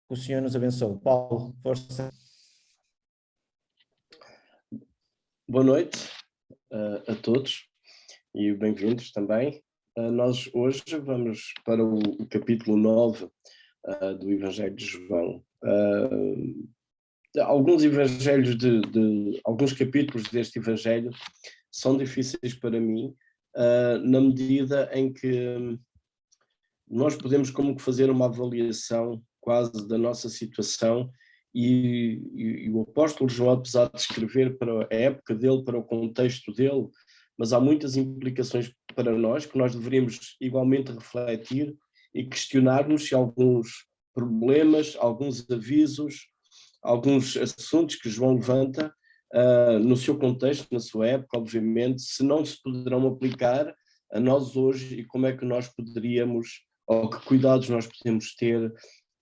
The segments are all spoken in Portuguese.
Que o Senhor nos abençoe. Paulo, força. Boa noite a todos e bem-vindos também. Nós hoje vamos para o capítulo 9 do Evangelho de João. Alguns evangelhos alguns capítulos deste Evangelho são difíceis para mim, na medida em que nós podemos como que fazer uma avaliação quase da nossa situação e o apóstolo João, apesar de escrever para a época dele, para o contexto dele, mas há muitas implicações para nós que nós deveríamos igualmente refletir e questionar-nos se alguns problemas, alguns avisos, alguns assuntos que João levanta no seu contexto, na sua época, obviamente, se não se poderão aplicar a nós hoje e como é que nós poderíamos, ou que cuidados nós podemos ter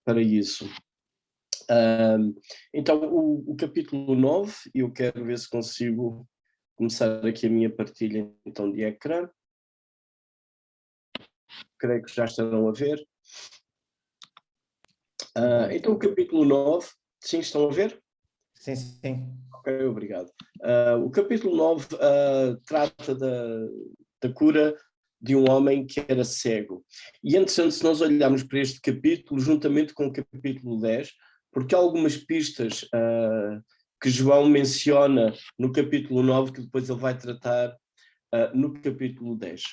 para isso. Então, o capítulo 9, eu quero ver se consigo começar aqui a minha partilha então de ecrã. Creio que já estarão a ver. Então, o capítulo 9, sim, estão a ver? Sim, sim. Ok, obrigado. O capítulo 9 trata da cura de um homem que era cego. E é interessante se nós olharmos para este capítulo juntamente com o capítulo 10, porque há algumas pistas que João menciona no capítulo 9 que depois ele vai tratar no capítulo 10.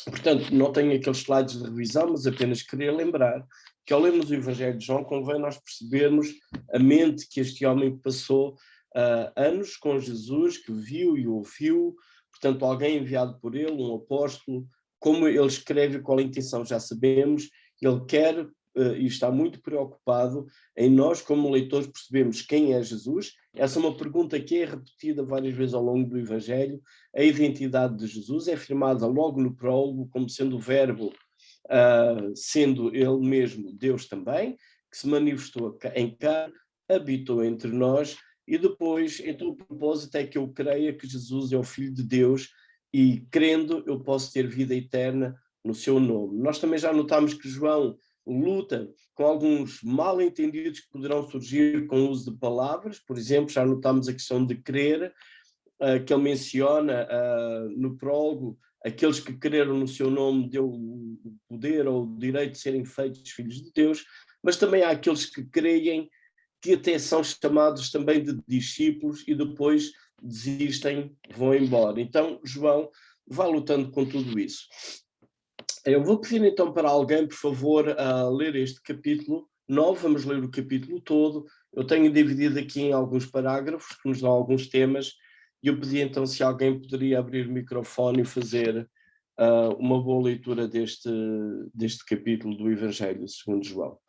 Portanto, não tenho aqueles slides de revisão, mas apenas queria lembrar que ao lermos o Evangelho de João convém nós percebermos a mente que este homem passou anos com Jesus, que viu e ouviu, portanto alguém enviado por ele, um apóstolo, como ele escreve, qual a intenção já sabemos, ele quer e está muito preocupado em nós como leitores percebemos quem é Jesus. Essa é uma pergunta que é repetida várias vezes ao longo do Evangelho. A identidade de Jesus é afirmada logo no prólogo como sendo o verbo, sendo ele mesmo Deus também, que se manifestou em carne, habitou entre nós, e depois, então o propósito é que eu creia que Jesus é o Filho de Deus e crendo eu posso ter vida eterna no seu nome. Nós também já notámos que João luta com alguns mal-entendidos que poderão surgir com o uso de palavras. Por exemplo, já notámos a questão de crer, que ele menciona no prólogo, aqueles que creram no seu nome deu o poder ou o direito de serem feitos filhos de Deus, mas também há aqueles que creem que até são chamados também de discípulos e depois desistem, vão embora. Então João vai lutando com tudo isso. Eu vou pedir então para alguém, por favor, a ler este capítulo 9, vamos ler o capítulo todo. Eu tenho dividido aqui em alguns parágrafos que nos dão alguns temas, e eu pedi então se alguém poderia abrir o microfone e fazer uma boa leitura deste capítulo do Evangelho segundo João.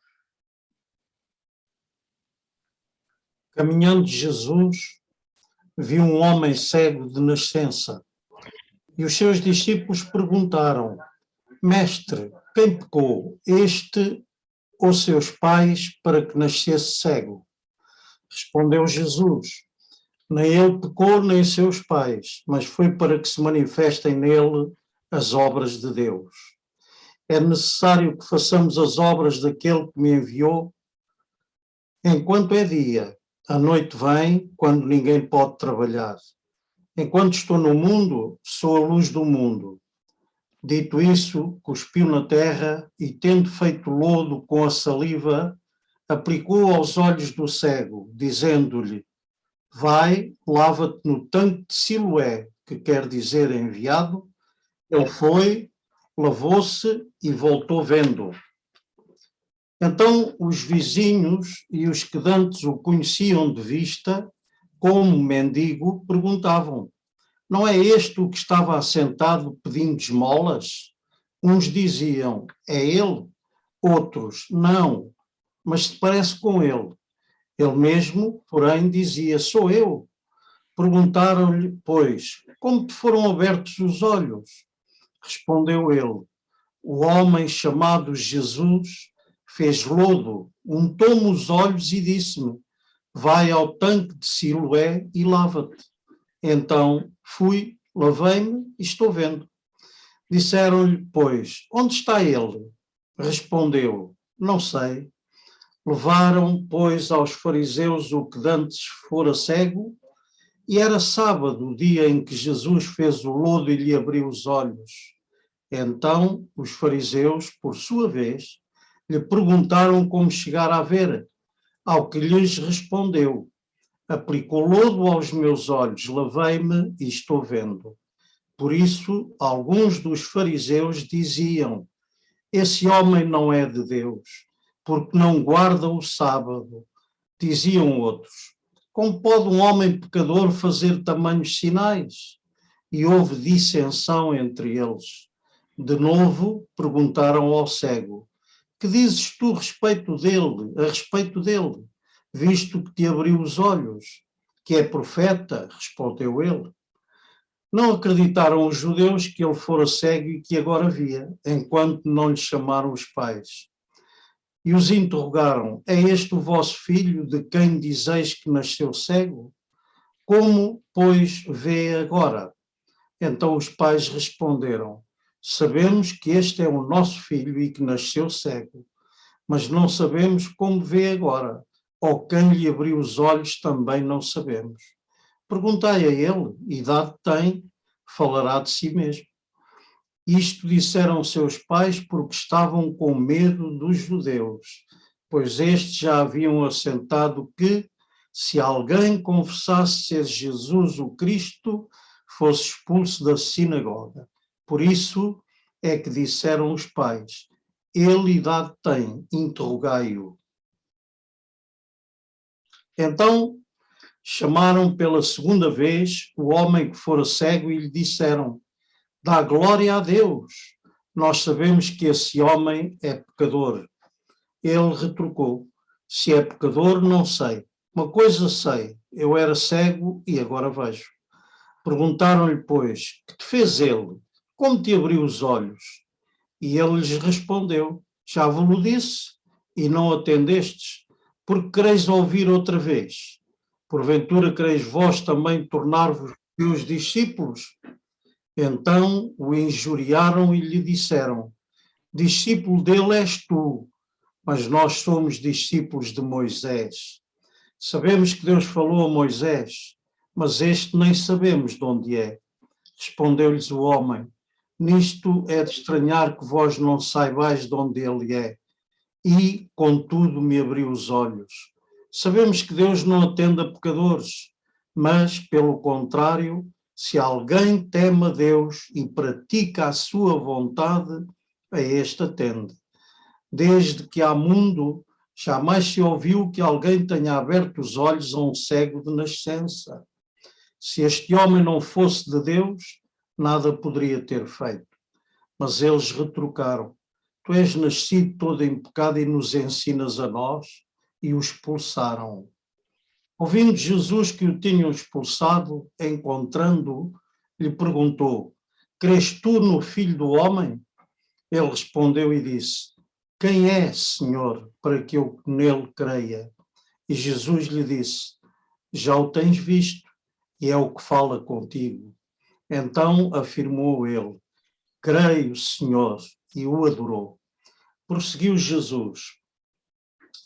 Caminhando Jesus, viu um homem cego de nascença, e os seus discípulos perguntaram: Mestre, quem pecou, este ou seus pais, para que nascesse cego? Respondeu Jesus: Nem ele pecou, nem seus pais, mas foi para que se manifestem nele as obras de Deus. É necessário que façamos as obras daquele que me enviou. Enquanto é dia, a noite vem, quando ninguém pode trabalhar. Enquanto estou no mundo, sou a luz do mundo. Dito isso, cuspiu na terra e, tendo feito lodo com a saliva, aplicou aos olhos do cego, dizendo-lhe: Vai, lava-te no tanque de Siloé, que quer dizer enviado. Ele foi, lavou-se e voltou vendo. Então os vizinhos e os que dantes o conheciam de vista, como mendigo, perguntavam: Não é este o que estava assentado pedindo esmolas? Uns diziam: É ele. Outros: Não, mas se parece com ele. Ele mesmo, porém, dizia: Sou eu. Perguntaram-lhe, pois: Como te foram abertos os olhos? Respondeu ele: O homem chamado Jesus fez lodo, untou-me os olhos e disse-me: Vai ao tanque de Siloé e lava-te. Então fui, lavei-me e estou vendo. Disseram-lhe, pois: Onde está ele? Respondeu: Não sei. Levaram, pois, aos fariseus o que dantes fora cego, e era sábado, o dia em que Jesus fez o lodo e lhe abriu os olhos. Então os fariseus, por sua vez, lhe perguntaram como chegar a ver, ao que lhes respondeu: aplicou lodo aos meus olhos, lavei-me e estou vendo. Por isso, alguns dos fariseus diziam: esse homem não é de Deus, porque não guarda o sábado. Diziam outros: como pode um homem pecador fazer tamanhos sinais? E houve dissensão entre eles. De novo, perguntaram ao cego: que dizes tu a respeito dele, visto que te abriu os olhos? Que é profeta? Respondeu ele. Não acreditaram os judeus que ele fora cego e que agora via, enquanto não lhe chamaram os pais. E os interrogaram: é este o vosso filho, de quem dizeis que nasceu cego? Como, pois, vê agora? Então os pais responderam: sabemos que este é o nosso filho e que nasceu cego, mas não sabemos como vê agora, ou quem lhe abriu os olhos também não sabemos. Perguntai a ele, idade tem, falará de si mesmo. Isto disseram seus pais porque estavam com medo dos judeus, pois estes já haviam assentado que, se alguém confessasse ser Jesus o Cristo, fosse expulso da sinagoga. Por isso é que disseram os pais: ele idade tem, interrogai-o. Então chamaram pela segunda vez o homem que fora cego e lhe disseram: dá glória a Deus, nós sabemos que esse homem é pecador. Ele retrucou: se é pecador, não sei. Uma coisa sei, eu era cego e agora vejo. Perguntaram-lhe, pois, que te fez ele? Como te abriu os olhos? E ele lhes respondeu: já vos disse, e não atendestes, porque quereis ouvir outra vez. Porventura quereis vós também tornar-vos meus discípulos? Então o injuriaram e lhe disseram: discípulo dele és tu, mas nós somos discípulos de Moisés. Sabemos que Deus falou a Moisés, mas este nem sabemos de onde é. Respondeu-lhes o homem: nisto é de estranhar que vós não saibais de onde ele é. E, contudo, me abriu os olhos. Sabemos que Deus não atende a pecadores, mas, pelo contrário, se alguém teme a Deus e pratica a sua vontade, a este atende. Desde que há mundo, jamais se ouviu que alguém tenha aberto os olhos a um cego de nascença. Se este homem não fosse de Deus, nada poderia ter feito. Mas eles retrucaram: tu és nascido todo em pecado e nos ensinas a nós? E o expulsaram. Ouvindo Jesus que o tinham expulsado, encontrando-o, lhe perguntou: crês tu no Filho do Homem? Ele respondeu e disse: quem é, Senhor, para que eu nele creia? E Jesus lhe disse: já o tens visto, e é o que fala contigo. Então afirmou ele: creio, Senhor, e o adorou. Prosseguiu Jesus: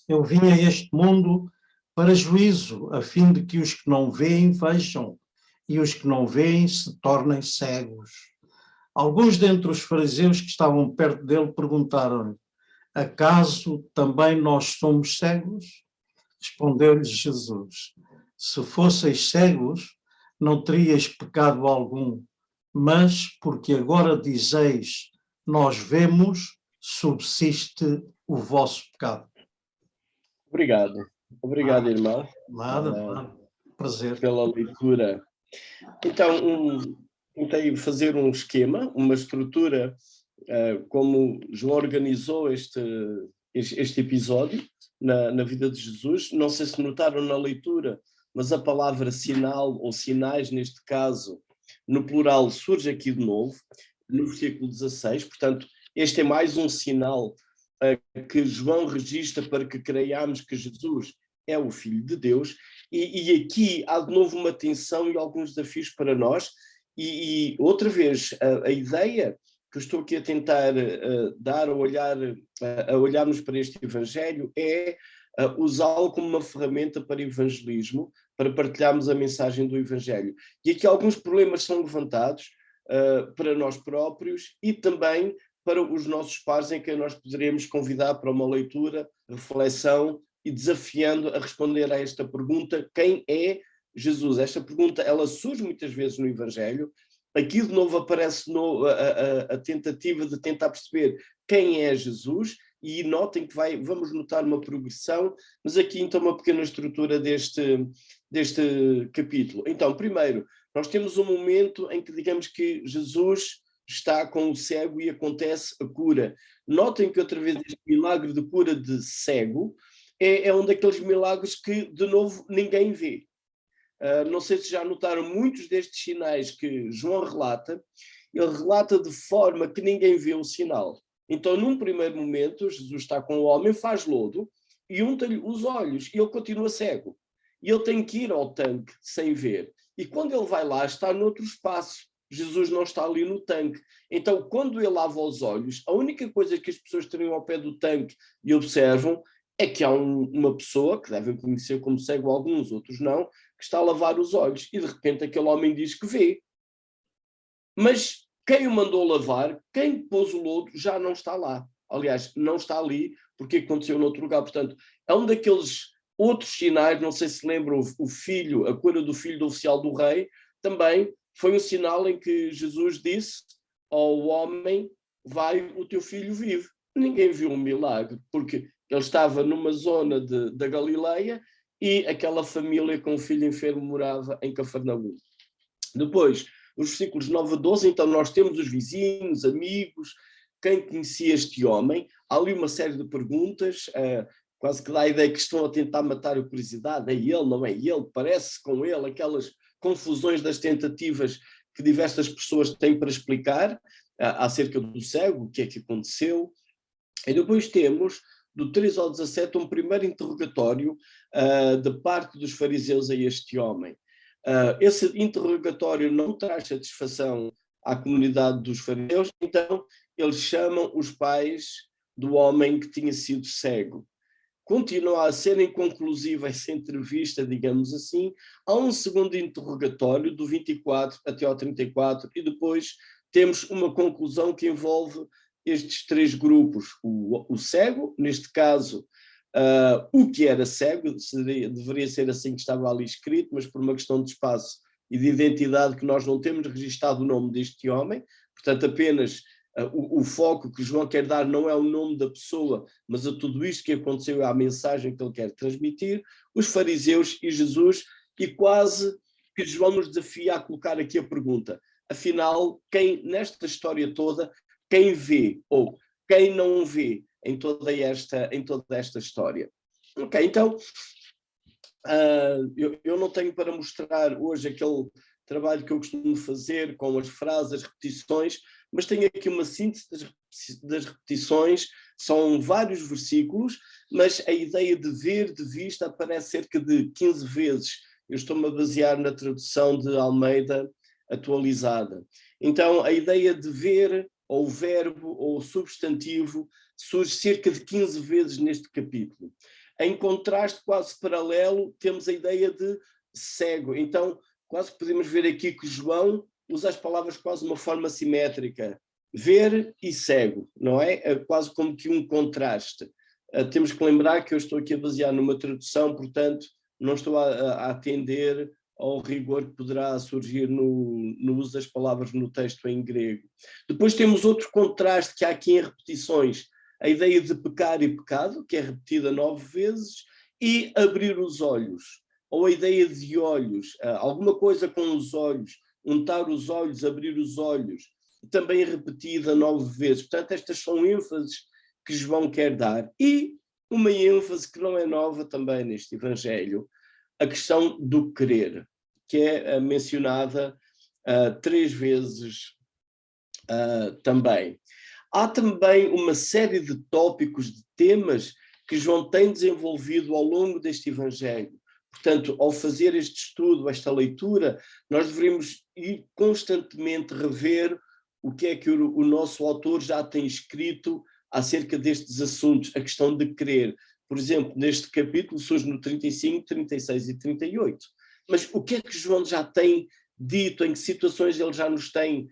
eu vim a este mundo para juízo, a fim de que os que não veem vejam, e os que não veem se tornem cegos. Alguns dentre os fariseus que estavam perto dele perguntaram-lhe: acaso também nós somos cegos? Respondeu-lhes Jesus: se fosseis cegos, não teríeis pecado algum, mas porque agora dizeis, nós vemos, subsiste o vosso pecado. Obrigado. Obrigado, irmão. Nada. Prazer. Pela leitura. Então, tentei fazer um esquema, uma estrutura, como João organizou este episódio na vida de Jesus. Não sei se notaram na leitura, mas a palavra sinal ou sinais, neste caso, no plural, surge aqui de novo, no versículo 16. Portanto, este é mais um sinal que João registra para que creiamos que Jesus é o Filho de Deus. E aqui há de novo uma tensão e alguns desafios para nós. E outra vez, a ideia que eu estou aqui a tentar dar a olharmos para este Evangelho é usá-lo como uma ferramenta para evangelismo, para partilharmos a mensagem do Evangelho. E aqui alguns problemas são levantados para nós próprios e também para os nossos pares, em que nós poderemos convidar para uma leitura, reflexão e desafiando a responder a esta pergunta: quem é Jesus? Esta pergunta, ela surge muitas vezes no Evangelho. Aqui de novo aparece a tentativa de tentar perceber quem é Jesus, e notem que vamos notar uma progressão, mas aqui então uma pequena estrutura deste capítulo. Então, primeiro, nós temos um momento em que digamos que Jesus está com o cego e acontece a cura. Notem que outra vez este milagre de cura de cego é um daqueles milagres que, de novo, ninguém vê. Não sei se já notaram muitos destes sinais que João relata, ele relata de forma que ninguém vê o sinal. Então, num primeiro momento, Jesus está com o homem, faz lodo e unta-lhe os olhos e ele continua cego. E ele tem que ir ao tanque sem ver. E quando ele vai lá, está noutro espaço. Jesus não está ali no tanque. Então, quando ele lava os olhos, a única coisa que as pessoas teriam ao pé do tanque e observam é que há uma pessoa, que devem conhecer como cego alguns, outros não, que está a lavar os olhos. E de repente aquele homem diz que vê. Mas quem o mandou lavar, quem pôs o lodo, já não está lá. Aliás, não está ali porque aconteceu noutro lugar. Portanto, é um daqueles outros sinais, não sei se lembram, o filho, a cura do filho do oficial do rei, também foi um sinal em que Jesus disse ao homem: vai, o teu filho vive. Ninguém viu um milagre, porque ele estava numa zona da Galileia e aquela família com o filho enfermo morava em Cafarnaum. Depois, os versículos 9 a 12, então nós temos os vizinhos, amigos, quem conhecia este homem. Há ali uma série de perguntas, quase que dá a ideia que estão a tentar matar a curiosidade. É ele, não é ele? Parece com ele, aquelas confusões das tentativas que diversas pessoas têm para explicar acerca do cego, o que é que aconteceu. E depois temos, do 3 ao 17, um primeiro interrogatório de parte dos fariseus a este homem. Esse interrogatório não traz satisfação à comunidade dos fariseus, então eles chamam os pais do homem que tinha sido cego. Continua a ser inconclusiva essa entrevista, digamos assim. Há um segundo interrogatório, do 24 até ao 34, e depois temos uma conclusão que envolve estes três grupos. O cego, neste caso, o que era cego, deveria ser assim que estava ali escrito, mas por uma questão de espaço e de identidade que nós não temos registado o nome deste homem, portanto apenas o foco que João quer dar não é o nome da pessoa, mas a tudo isto que aconteceu, à mensagem que ele quer transmitir, os fariseus e Jesus, e quase que João nos desafia a colocar aqui a pergunta: afinal, quem nesta história toda, quem vê ou quem não vê em toda esta história? Ok, então eu não tenho para mostrar hoje aquele trabalho que eu costumo fazer com as frases, as repetições, mas tenho aqui uma síntese das repetições. São vários versículos, mas a ideia de ver, de vista, aparece cerca de 15 vezes. Eu estou-me a basear na tradução de Almeida atualizada. Então, a ideia de ver, ou verbo, ou substantivo, surge cerca de 15 vezes neste capítulo. Em contraste quase paralelo, temos a ideia de cego. Então, quase que podemos ver aqui que João usa as palavras quase de uma forma simétrica. Ver e cego, não é? É quase como que um contraste. Temos que lembrar que eu estou aqui a basear numa tradução, portanto, não estou a atender ao rigor que poderá surgir no uso das palavras no texto em grego. Depois temos outro contraste que há aqui em repetições, a ideia de pecar e pecado, que é repetida 9 vezes, e abrir os olhos, ou a ideia de olhos, alguma coisa com os olhos, untar os olhos, abrir os olhos, também repetida 9 vezes. Portanto, estas são ênfases que João quer dar. E uma ênfase que não é nova também neste Evangelho, a questão do querer, que é mencionada 3 vezes também. Há também uma série de tópicos, de temas que João tem desenvolvido ao longo deste Evangelho. Portanto, ao fazer este estudo, esta leitura, nós deveríamos ir constantemente rever o que é que o nosso autor já tem escrito acerca destes assuntos, a questão de crer. por exemplo, neste capítulo, surge no 35, 36 e 38. Mas o que é que João já tem dito, em que situações ele já nos tem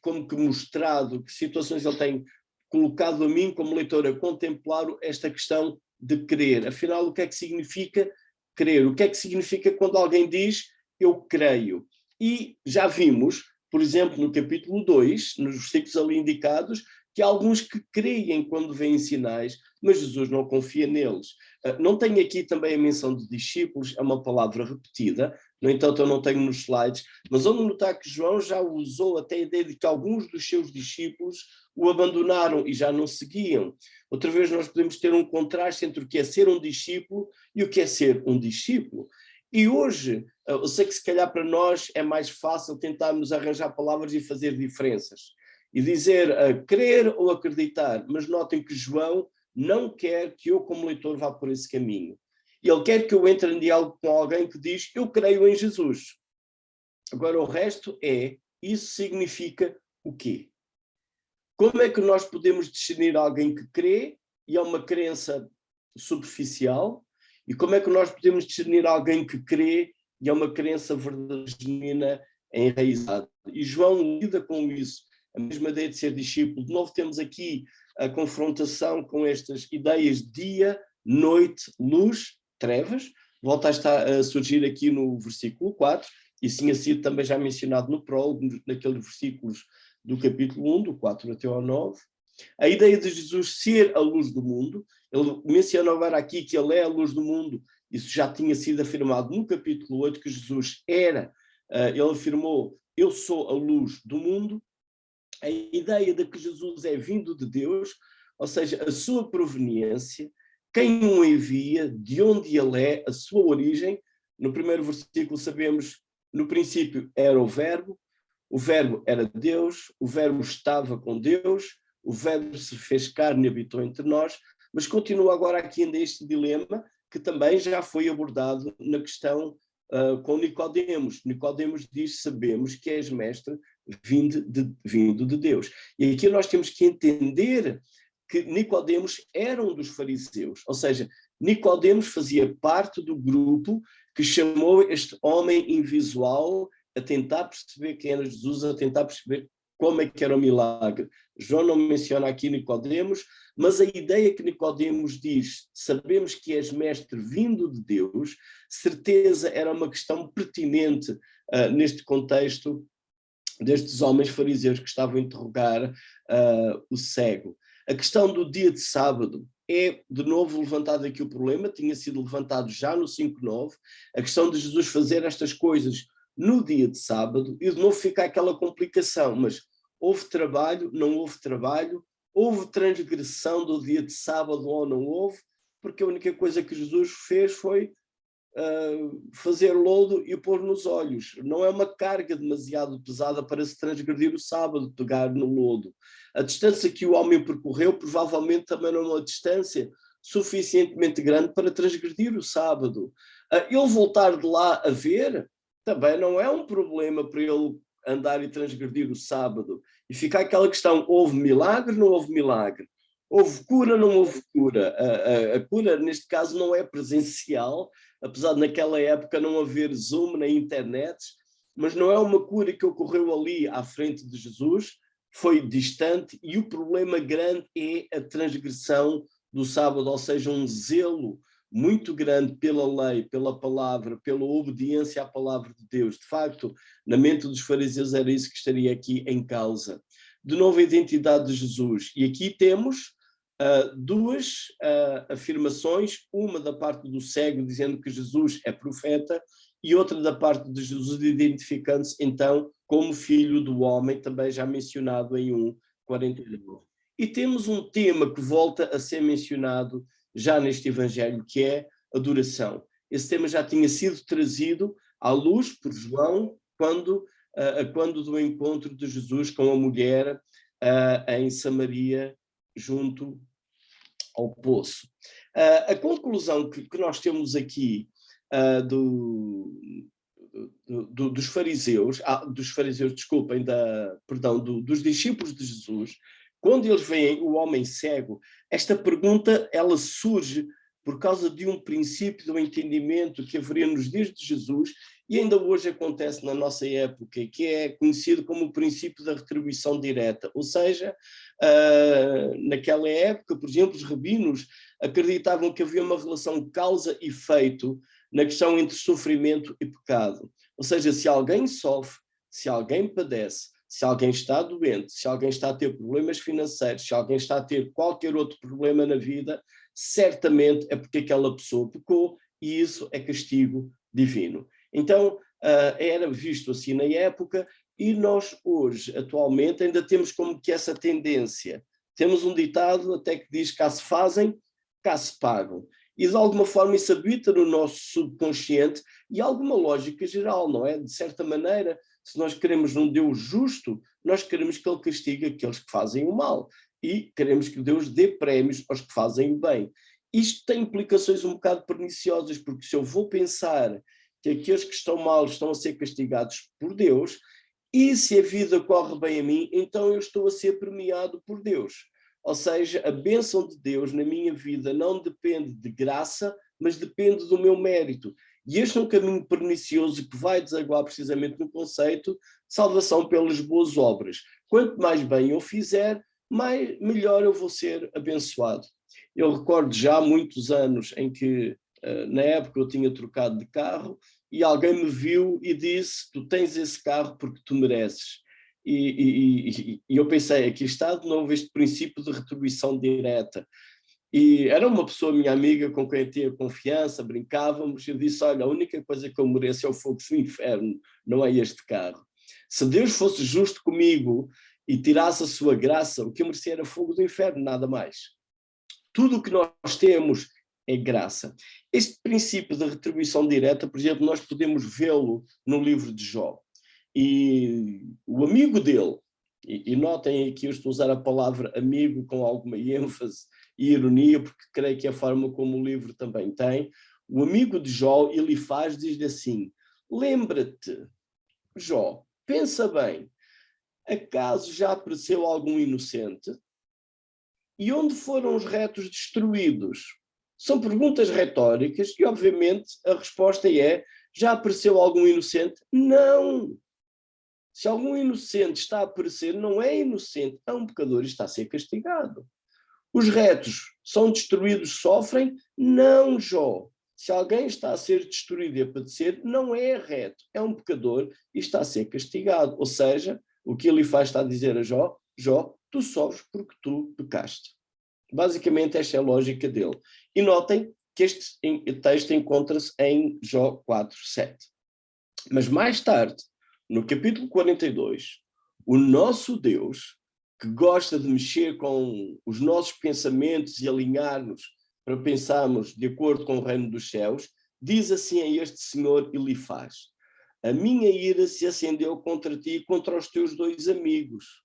como que mostrado, que situações ele tem colocado a mim como leitor a contemplar esta questão de crer. Afinal, o que é que significa crer? O que é que significa quando alguém diz eu creio? E já vimos, por exemplo, no capítulo 2, nos versículos ali indicados, que há alguns que creem quando veem sinais, mas Jesus não confia neles. Não tenho aqui também a menção de discípulos, é uma palavra repetida, no entanto eu não tenho nos slides, mas vamos notar que João já usou até a ideia de que alguns dos seus discípulos o abandonaram e já não seguiam. Outra vez nós podemos ter um contraste entre o que é ser um discípulo e o que é ser um discípulo. E hoje, eu sei que se calhar para nós é mais fácil tentarmos arranjar palavras e fazer diferenças. E dizer crer ou acreditar, mas notem que João não quer que eu como leitor vá por esse caminho. Ele quer que eu entre em diálogo com alguém que diz eu creio em Jesus. Agora o resto isso significa o quê? Como é que nós podemos discernir alguém que crê e é uma crença superficial? E como é que nós podemos discernir alguém que crê e é uma crença verdadeira, genuína, enraizada? E João lida com isso. A mesma ideia de ser discípulo. De novo temos aqui a confrontação com estas ideias dia, noite, luz, trevas. Volta a estar a surgir aqui no versículo 4, e tinha sido também já mencionado no prólogo, naqueles versículos do capítulo 1, do 4 até ao 9. A ideia de Jesus ser a luz do mundo, ele menciona agora aqui que ele é a luz do mundo, isso já tinha sido afirmado no capítulo 8, que Jesus era, ele afirmou, eu sou a luz do mundo. A ideia de que Jesus é vindo de Deus, ou seja, a sua proveniência, quem o envia, de onde ele é, a sua origem. No primeiro versículo sabemos, no princípio era o Verbo era Deus, o Verbo estava com Deus, o Verbo se fez carne e habitou entre nós, mas continua agora aqui ainda este dilema, que também já foi abordado na questão com Nicodemos. Nicodemos diz, sabemos que és mestre vindo de Deus. E aqui nós temos que entender que Nicodemos era um dos fariseus, ou seja, Nicodemos fazia parte do grupo que chamou este homem invisual a tentar perceber quem era Jesus, a tentar perceber como é que era o milagre. João não menciona aqui Nicodemos, mas a ideia que Nicodemos diz, sabemos que és mestre vindo de Deus, certeza era uma questão pertinente neste contexto destes homens fariseus que estavam a interrogar o cego. A questão do dia de sábado é, de novo, levantado aqui o problema, tinha sido levantado já no 5:9, a questão de Jesus fazer estas coisas no dia de sábado, e de novo fica aquela complicação, mas houve trabalho, não houve trabalho, houve transgressão do dia de sábado ou não houve, porque a única coisa que Jesus fez foi fazer lodo e pôr nos olhos. Não é uma carga demasiado pesada para se transgredir o sábado, pegar no lodo. A distância que o homem percorreu provavelmente também não é uma distância suficientemente grande para transgredir o sábado. Ele voltar de lá a ver também não é um problema para ele andar e transgredir o sábado. E fica aquela questão, houve milagre, não houve milagre? Houve cura, não houve cura? A cura, neste caso, não é presencial, apesar de naquela época não haver Zoom na internet, mas não é uma cura que ocorreu ali à frente de Jesus, foi distante, e o problema grande é a transgressão do sábado, ou seja, um zelo muito grande pela lei, pela palavra, pela obediência à palavra de Deus. De facto, na mente dos fariseus era isso que estaria aqui em causa. De novo, a identidade de Jesus. E aqui temos duas afirmações, uma da parte do cego dizendo que Jesus é profeta e outra da parte de Jesus identificando-se então como filho do homem, também já mencionado em 1:49. E temos um tema que volta a ser mencionado já neste Evangelho, que é adoração. Esse tema já tinha sido trazido à luz por João quando do encontro de Jesus com a mulher em Samaria, junto ao poço. A conclusão que nós temos aqui dos fariseus, desculpem, dos discípulos de Jesus, quando eles veem o homem cego, esta pergunta ela surge por causa de um princípio do entendimento que haveria nos dias de Jesus e ainda hoje acontece na nossa época, que é conhecido como o princípio da retribuição direta. Ou seja, naquela época, por exemplo, os rabinos acreditavam que havia uma relação causa e efeito na questão entre sofrimento e pecado. Ou seja, se alguém sofre, se alguém padece, se alguém está doente, se alguém está a ter problemas financeiros, se alguém está a ter qualquer outro problema na vida, certamente é porque aquela pessoa pecou e isso é castigo divino. Então, era visto assim na época e nós hoje, atualmente, ainda temos como que essa tendência. Temos um ditado até que diz: cá se fazem, cá se pagam. E de alguma forma isso habita no nosso subconsciente e alguma lógica geral, não é? De certa maneira, se nós queremos um Deus justo, nós queremos que Ele castigue aqueles que fazem o mal e queremos que Deus dê prémios aos que fazem o bem. Isto tem implicações um bocado perniciosas, porque se eu vou pensar que aqueles que estão mal estão a ser castigados por Deus, e se a vida corre bem a mim, então eu estou a ser premiado por Deus. Ou seja, a bênção de Deus na minha vida não depende de graça, mas depende do meu mérito. E este é um caminho pernicioso que vai desaguar precisamente no conceito de salvação pelas boas obras. Quanto mais bem eu fizer, melhor eu vou ser abençoado. Eu recordo já há muitos anos em que, na época, eu tinha trocado de carro e alguém me viu e disse: tu tens esse carro porque tu mereces. E eu pensei, aqui está de novo este princípio de retribuição direta. E era uma pessoa, minha amiga, com quem eu tinha confiança, brincávamos, e eu disse: olha, a única coisa que eu mereço é o fogo do inferno, não é este carro. Se Deus fosse justo comigo e tirasse a sua graça, o que eu merecia era fogo do inferno, nada mais. Tudo o que nós temos é graça. Este princípio da retribuição direta, por exemplo, nós podemos vê-lo no livro de Jó. E o amigo dele, e notem aqui, eu estou a usar a palavra amigo com alguma ênfase e ironia, porque creio que é a forma como o livro também tem. O amigo de Jó, Elifaz, diz-lhe assim: lembra-te, Jó, pensa bem, acaso já apareceu algum inocente? E onde foram os retos destruídos? São perguntas retóricas e, obviamente, a resposta é: já apareceu algum inocente? Não! Se algum inocente está a aparecer, não é inocente, é um pecador e está a ser castigado. Os retos são destruídos, sofrem? Não, Jó. Se alguém está a ser destruído e a padecer, não é reto, é um pecador e está a ser castigado. Ou seja, o que Elifaz está a dizer a Jó: Jó, tu sofres porque tu pecaste. Basicamente esta é a lógica dele. E notem que este texto encontra-se em Jó 4:7. Mas mais tarde, no capítulo 42, o nosso Deus, que gosta de mexer com os nossos pensamentos e alinhar-nos para pensarmos de acordo com o reino dos céus, diz assim a este senhor Elifaz: a minha ira se acendeu contra ti e contra os teus dois amigos,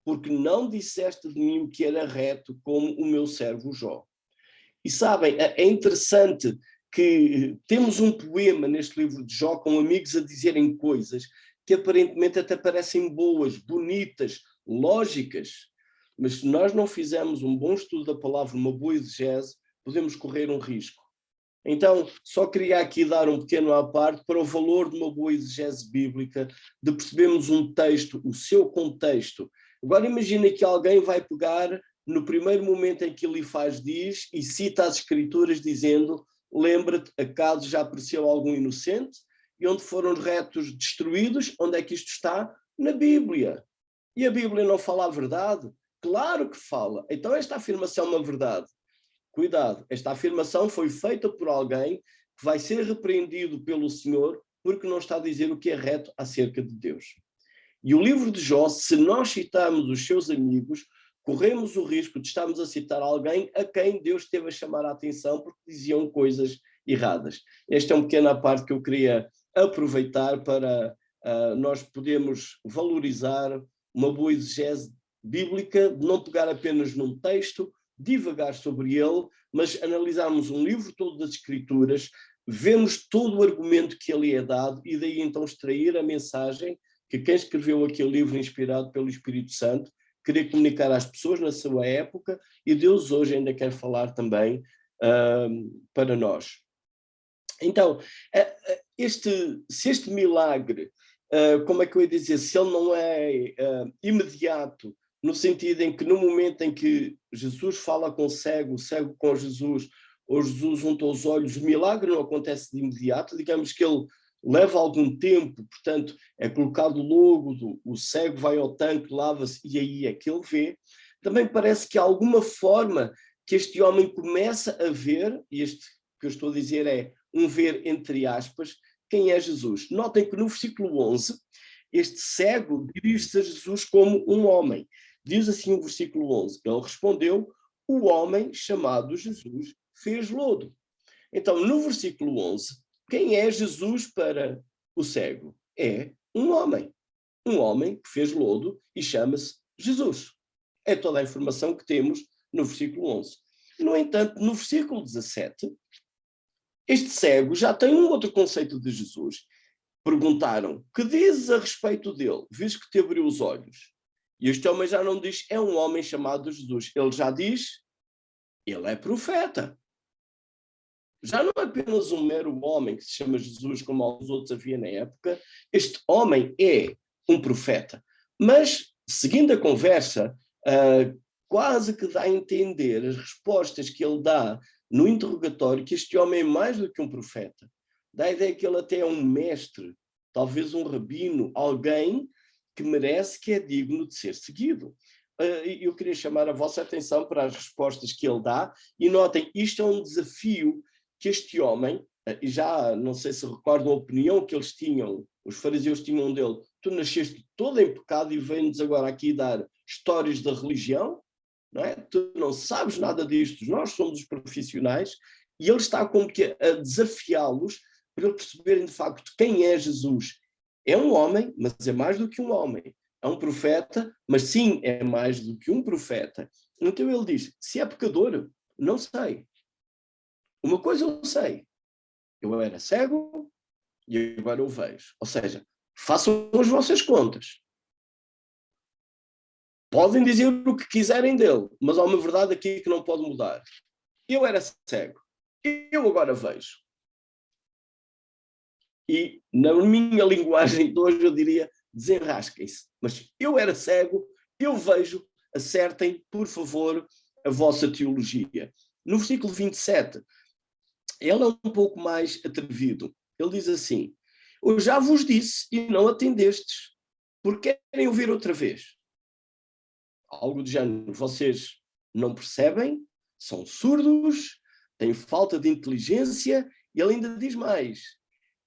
porque não disseste de mim o que era reto, como o meu servo Jó. E sabem, é interessante que temos um poema neste livro de Jó com amigos a dizerem coisas que aparentemente até parecem boas, bonitas, lógicas, mas se nós não fizermos um bom estudo da palavra, uma boa exegese, podemos correr um risco. Então, só queria aqui dar um pequeno à parte para o valor de uma boa exegese bíblica, de percebermos um texto, o seu contexto. Agora imagina que alguém vai pegar no primeiro momento em que Elifaz diz e cita as escrituras dizendo: lembra-te, acaso já apareceu algum inocente? E onde foram os retos destruídos? Onde é que isto está? Na Bíblia. E a Bíblia não fala a verdade? Claro que fala. Então esta afirmação é uma verdade. Cuidado, esta afirmação foi feita por alguém que vai ser repreendido pelo Senhor porque não está a dizer o que é reto acerca de Deus. E o livro de Jó, se nós citarmos os seus amigos, corremos o risco de estarmos a citar alguém a quem Deus esteve a chamar a atenção porque diziam coisas erradas. Esta é uma pequena parte que eu queria aproveitar para nós podermos valorizar uma boa exegese bíblica, de não pegar apenas num texto, divagar sobre ele, mas analisarmos um livro todo das Escrituras, vemos todo o argumento que ali é dado e daí então extrair a mensagem que quem escreveu aquele livro inspirado pelo Espírito Santo queria comunicar às pessoas na sua época, e Deus hoje ainda quer falar também para nós. Então, se este milagre, como é que eu ia dizer, se ele não é imediato, no sentido em que no momento em que Jesus fala com o cego com Jesus, ou Jesus junta os olhos, o milagre não acontece de imediato, digamos que ele leva algum tempo, portanto, é colocado logo, o cego vai ao tanque, lava-se e aí é que ele vê. Também parece que há alguma forma que este homem começa a ver, e este que eu estou a dizer é um ver entre aspas, quem é Jesus. Notem que no versículo 11, este cego dirige-se a Jesus como um homem. Diz assim o versículo 11, ele respondeu, o homem chamado Jesus fez lodo. Então, no versículo 11, quem é Jesus para o cego? É um homem que fez lodo e chama-se Jesus. É toda a informação que temos no versículo 11. No entanto, no versículo 17, este cego já tem um outro conceito de Jesus. Perguntaram, que dizes a respeito dele, visto que te abriu os olhos? E este homem já não diz, é um homem chamado Jesus. Ele já diz, ele é profeta. Já não é apenas um mero homem que se chama Jesus, como alguns outros havia na época. Este homem é um profeta. Mas, seguindo a conversa, quase que dá a entender as respostas que ele dá no interrogatório, que este homem é mais do que um profeta. Dá a ideia que ele até é um mestre, talvez um rabino, alguém que merece, que é digno de ser seguido. Eu queria chamar a vossa atenção para as respostas que ele dá, e notem, isto é um desafio que este homem, e já não sei se recordam a opinião que eles tinham, os fariseus tinham dele, tu nasceste todo em pecado e vem-nos agora aqui dar histórias da religião, não é? Tu não sabes nada disto, nós somos os profissionais, e ele está como que a desafiá-los para eles perceberem de facto quem é Jesus. É um homem, mas é mais do que um homem. É um profeta, mas sim, é mais do que um profeta. Então ele diz, se é pecador, não sei. Uma coisa eu sei, eu era cego e agora eu vejo. Ou seja, façam as vossas contas. Podem dizer o que quiserem dele, mas há uma verdade aqui que não pode mudar. Eu era cego, eu agora vejo. E na minha linguagem de hoje eu diria, desenrasquem-se. Mas eu era cego, eu vejo, acertem, por favor, a vossa teologia. No versículo 27, ele é um pouco mais atrevido. Ele diz assim, eu já vos disse e não atendestes, porque querem ouvir outra vez. Algo do género, vocês não percebem, são surdos, têm falta de inteligência, e ele ainda diz mais,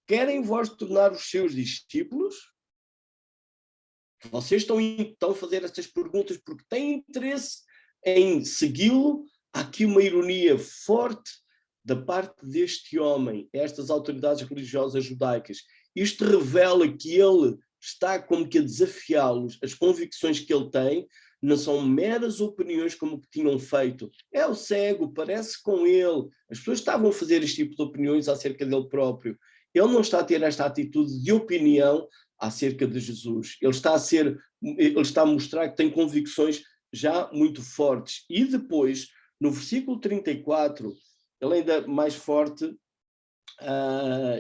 querem vós tornar os seus discípulos? Vocês estão a fazer estas perguntas porque têm interesse em segui-lo? Há aqui uma ironia forte da parte deste homem, estas autoridades religiosas judaicas. Isto revela que ele está como que a desafiá-los, as convicções que ele tem não são meras opiniões como que tinham feito. É o cego, parece com ele. As pessoas estavam a fazer este tipo de opiniões acerca dele próprio. Ele não está a ter esta atitude de opinião acerca de Jesus. Ele está a mostrar que tem convicções já muito fortes. E depois, no versículo 34, ele ainda mais forte,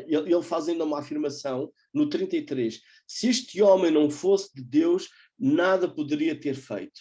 ele faz ainda uma afirmação no 33. Se este homem não fosse de Deus, nada poderia ter feito.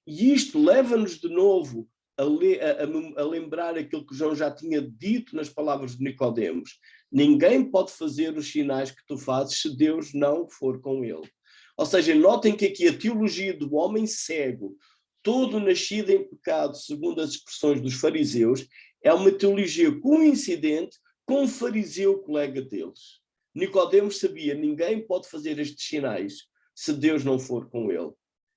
E isto leva-nos de novo a lembrar aquilo que João já tinha dito nas palavras de Nicodemos. Ninguém pode fazer os sinais que tu fazes se Deus não for com ele. Ou seja, notem que aqui a teologia do homem cego, todo nascido em pecado, segundo as expressões dos fariseus, é uma teologia coincidente com um fariseu colega deles. Nicodemos sabia, ninguém pode fazer estes sinais se Deus não for com ele.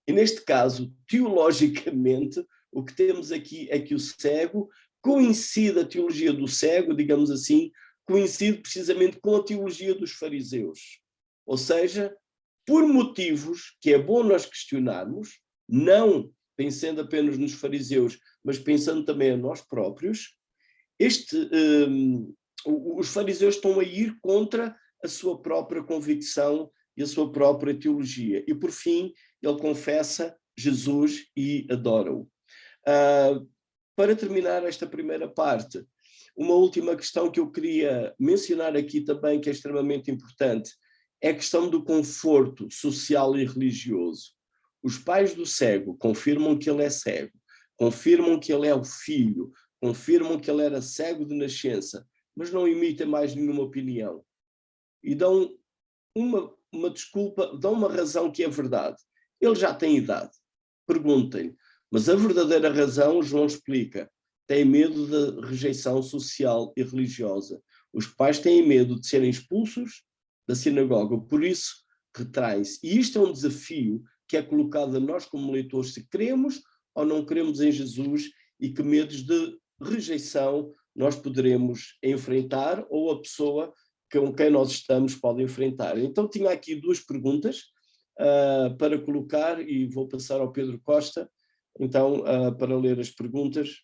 E neste caso, teologicamente, o que temos aqui é que o cego coincide, a teologia do cego, digamos assim, coincide precisamente com a teologia dos fariseus. Ou seja, por motivos que é bom nós questionarmos, não pensando apenas nos fariseus, mas pensando também a nós próprios, os fariseus estão a ir contra a sua própria convicção e a sua própria teologia. E, por fim, ele confessa Jesus e adora-o. para terminar esta primeira parte, uma última questão que eu queria mencionar aqui também, que é extremamente importante, é a questão do conforto social e religioso. Os pais do cego confirmam que ele é cego, confirmam que ele é o filho, confirmam que ele era cego de nascença, mas não emitem mais nenhuma opinião. E dão uma desculpa, dão uma razão que é verdade. Ele já tem idade. Perguntem-lhe. Mas a verdadeira razão, João explica, tem medo da rejeição social e religiosa. Os pais têm medo de serem expulsos da sinagoga, por isso retraem-se. E isto é um desafio que é colocado a nós como leitores, se queremos ou não queremos em Jesus, e que medos de rejeição nós poderemos enfrentar, ou a pessoa com quem nós estamos pode enfrentar. Então tinha aqui duas perguntas para colocar, e vou passar ao Pedro Costa, então, para ler as perguntas.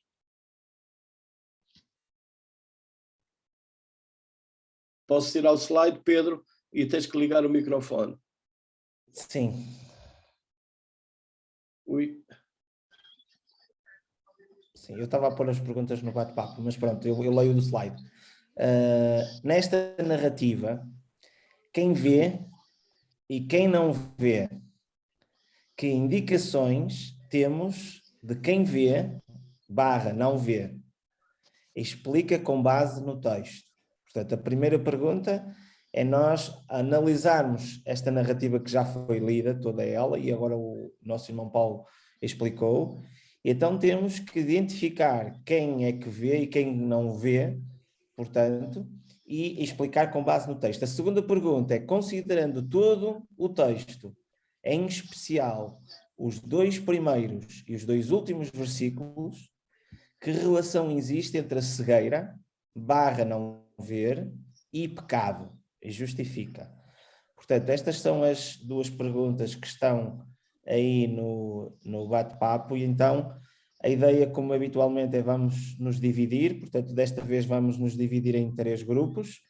Posso tirar o slide, Pedro, e tens que ligar o microfone. Sim. Ui. Sim, eu estava a pôr as perguntas no bate-papo, mas pronto, eu leio do slide. Nesta narrativa, quem vê e quem não vê, que indicações temos de quem vê / não vê? Explica com base no texto. Portanto, a primeira pergunta é nós analisarmos esta narrativa que já foi lida, toda ela, e agora o nosso irmão Paulo explicou. Então temos que identificar quem é que vê e quem não vê, portanto, e explicar com base no texto. A segunda pergunta é, considerando todo o texto, em especial os 2 primeiros e os 2 últimos versículos, que relação existe entre a cegueira / não ver e pecado? E justifica. Portanto, estas são as 2 perguntas que estão aí no bate-papo, e então a ideia, como habitualmente, é vamos nos dividir, portanto, desta vez vamos nos dividir em 3 grupos,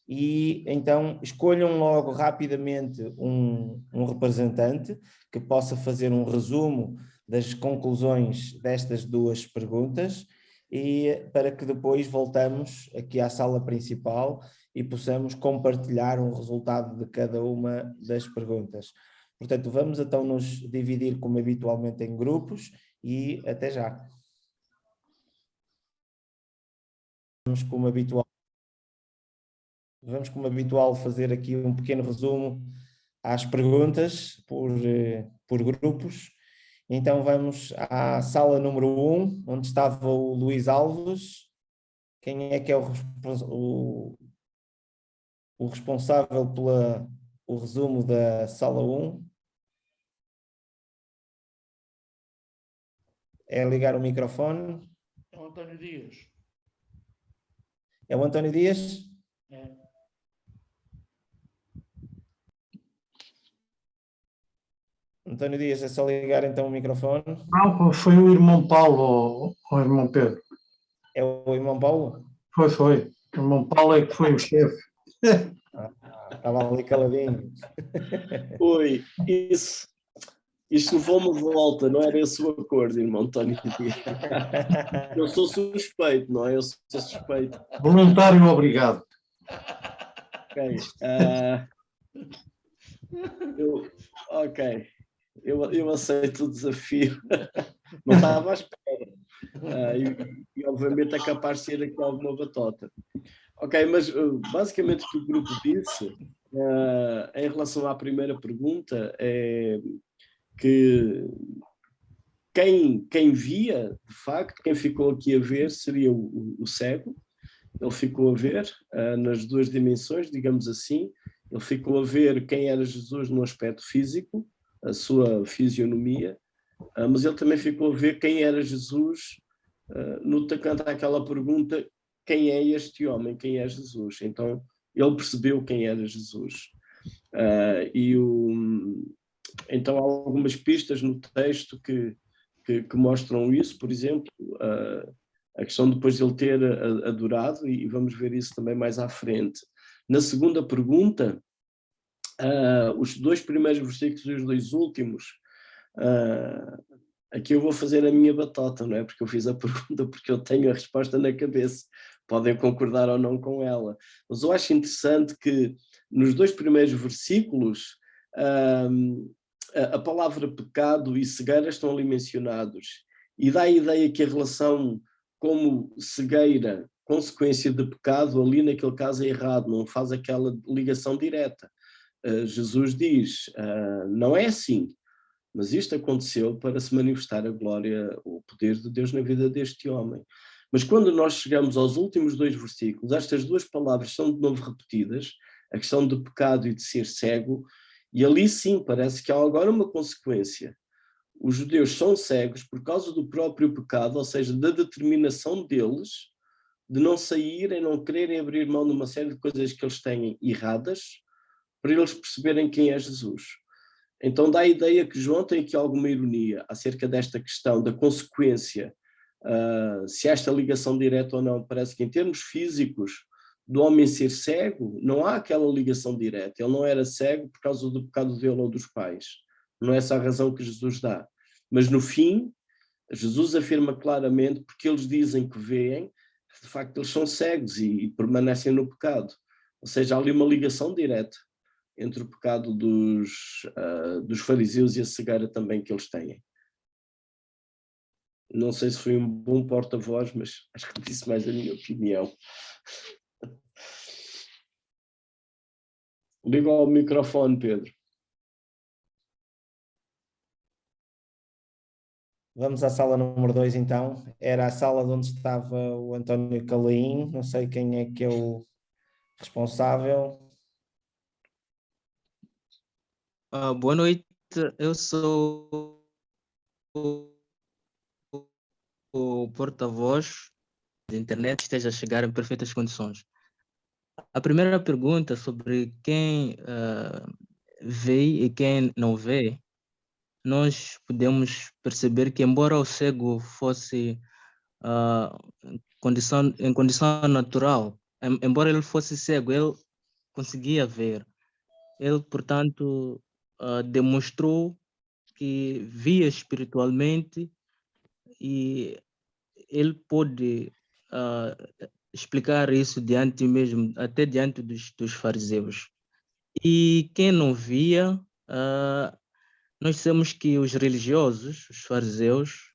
e então escolham logo rapidamente um representante que possa fazer um resumo das conclusões destas 2 perguntas, e para que depois voltamos aqui à sala principal e possamos compartilhar um resultado de cada uma das perguntas. Portanto, vamos então nos dividir como habitualmente em grupos, e até já. Vamos como habitual fazer aqui um pequeno resumo às perguntas por grupos. Então vamos à sala número 1, onde estava o Luís Alves. Quem é que é o responsável pelo resumo da sala 1? É ligar o microfone. É o António Dias. É o António Dias? É. António Dias, é só ligar então o microfone. Não, foi o irmão Paulo, ou o irmão Pedro. É o irmão Paulo? Foi. O irmão Paulo é que foi o chefe. Estava ali caladinho. Oi, isto levou-me de volta, não era esse o acordo, irmão António. Eu sou suspeito, não é? Eu sou suspeito. Voluntário obrigado. Ok. Eu aceito o desafio. Não estava à espera. E obviamente é capaz de ser aqui alguma batota. Ok, mas basicamente o que o grupo disse em relação à primeira pergunta é que quem via, de facto, quem ficou aqui a ver seria o cego. Ele ficou a ver nas 2 dimensões, digamos assim. Ele ficou a ver quem era Jesus no aspecto físico, a sua fisionomia, mas ele também ficou a ver quem era Jesus no tocante àquela pergunta: quem é este homem, quem é Jesus? Então ele percebeu quem era Jesus. Então há algumas pistas no texto que mostram isso. Por exemplo, a questão depois de ele ter adorado, e vamos ver isso também mais à frente. Na segunda pergunta, os 2 primeiros versículos e os 2 últimos, Aqui eu vou fazer a minha batota, não é? Porque eu fiz a pergunta porque eu tenho a resposta na cabeça. Podem concordar ou não com ela. Mas eu acho interessante que nos 2 primeiros versículos a palavra pecado e cegueira estão ali mencionados. E dá a ideia que a relação como cegueira, consequência de pecado, ali naquele caso é errado, não faz aquela ligação direta. Jesus diz, não é assim, mas isto aconteceu para se manifestar a glória, o poder de Deus na vida deste homem. Mas quando nós chegamos aos últimos 2 versículos, estas 2 palavras são de novo repetidas, a questão do pecado e de ser cego, e ali sim parece que há agora uma consequência. Os judeus são cegos por causa do próprio pecado, ou seja, da determinação deles de não saírem, não quererem abrir mão de uma série de coisas que eles têm erradas, para eles perceberem quem é Jesus. Então dá a ideia que João tem aqui alguma ironia acerca desta questão da consequência, se esta ligação direta ou não. Parece que em termos físicos, do homem ser cego, não há aquela ligação direta. Ele não era cego por causa do pecado dele ou dos pais. Não é essa a razão que Jesus dá. Mas no fim, Jesus afirma claramente, porque eles dizem que veem, de facto eles são cegos e permanecem no pecado. Ou seja, há ali uma ligação direta entre o pecado dos fariseus e a cegueira também que eles têm. Não sei se foi um bom porta-voz, mas acho que disse mais a minha opinião. Liga ao microfone, Pedro. Vamos à sala número 2, então. Era a sala onde estava o António Calaim. Não sei quem é que é o responsável. Boa noite, eu sou o porta-voz da internet, esteja a chegar em perfeitas condições. A primeira pergunta sobre quem vê e quem não vê, nós podemos perceber que, embora o cego fosse em condição natural, embora ele fosse cego, ele conseguia ver. Ele, portanto, demonstrou que via espiritualmente e ele pôde explicar isso diante mesmo, até diante dos fariseus. E quem não via, nós dissemos que os religiosos, os fariseus,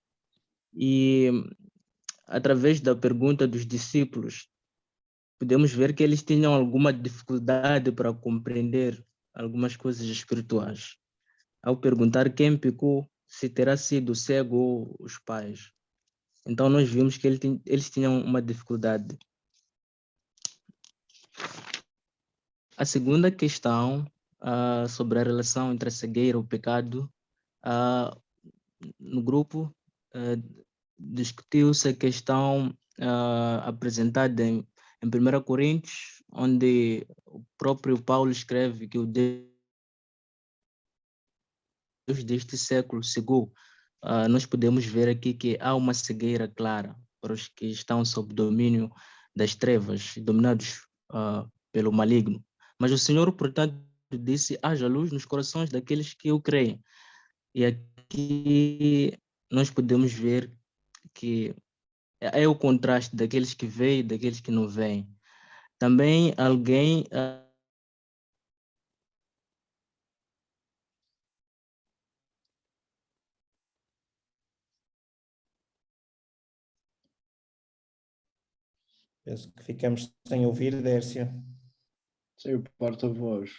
e através da pergunta dos discípulos, podemos ver que eles tinham alguma dificuldade para compreender algumas coisas espirituais. Ao perguntar quem pecou, se terá sido o cego ou os pais. Então nós vimos que eles tinham uma dificuldade. A segunda questão sobre a relação entre a cegueira e o pecado, no grupo discutiu-se a questão apresentada em 1 Coríntios, onde o próprio Paulo escreve que o Deus deste século cegou. Nós podemos ver aqui que há uma cegueira clara para os que estão sob domínio das trevas, dominados pelo maligno. Mas o Senhor, portanto, disse: haja luz nos corações daqueles que o creem. E aqui nós podemos ver que é o contraste daqueles que veem e daqueles que não veem. Também alguém Penso que ficamos sem ouvir, Dércio. Sem o porta-voz.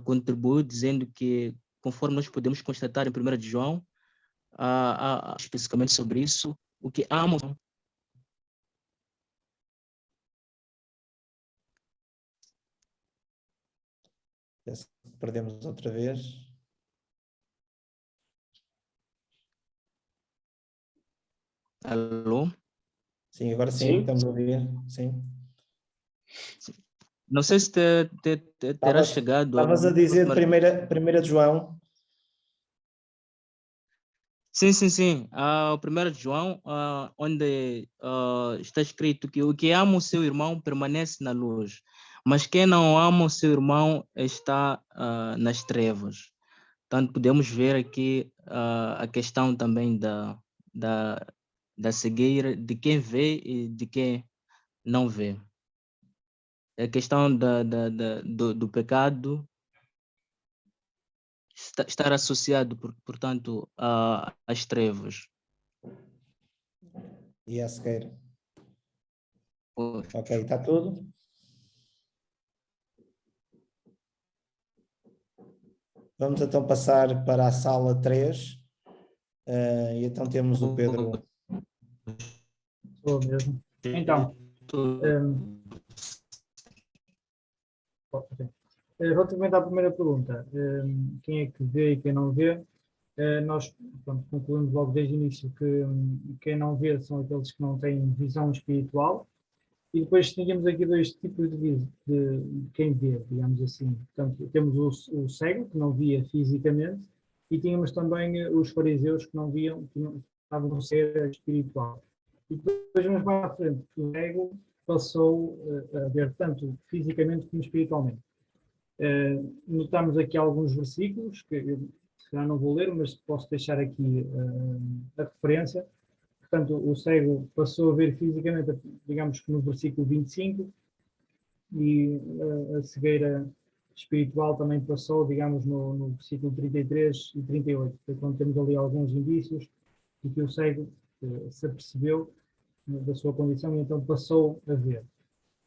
contribuiu dizendo que, conforme nós podemos constatar em 1 de João, especificamente sobre isso, o que amam. Penso que perdemos outra vez. Alô? Sim, agora sim, Sim. estamos a ouvir. Sim. Não sei se terá chegado. Estavas a dizer primeira de João. Sim. O 1 de João, onde está escrito que o que ama o seu irmão permanece na luz, mas quem não ama o seu irmão está nas trevas. Portanto, podemos ver aqui a questão também da cegueira, de quem vê e de quem não vê. A questão do pecado estar associado, portanto, às trevas. E a cegueira. Pois. Ok, está tudo? Vamos então passar para a sala 3. E então temos o Pedro. Sou mesmo. Então, relativamente à primeira pergunta, quem é que vê e quem não vê, nós pronto, concluímos logo desde o início que quem não vê são aqueles que não têm visão espiritual, e depois distinguimos aqui dois tipos de quem vê, digamos assim. Portanto, temos o cego, que não via fisicamente, e tínhamos também os fariseus que não viam, que não estavam no ser espiritual. E depois, mais à frente, o cego passou a ver tanto fisicamente como espiritualmente. Notamos aqui alguns versículos, que eu se calhar não vou ler, mas posso deixar aqui a referência. Portanto, o cego passou a ver fisicamente, digamos que no versículo 25, e a cegueira espiritual também passou, digamos, no versículo 33 e 38. Portanto, temos ali alguns indícios de que o cego se apercebeu da sua condição e então passou a ver.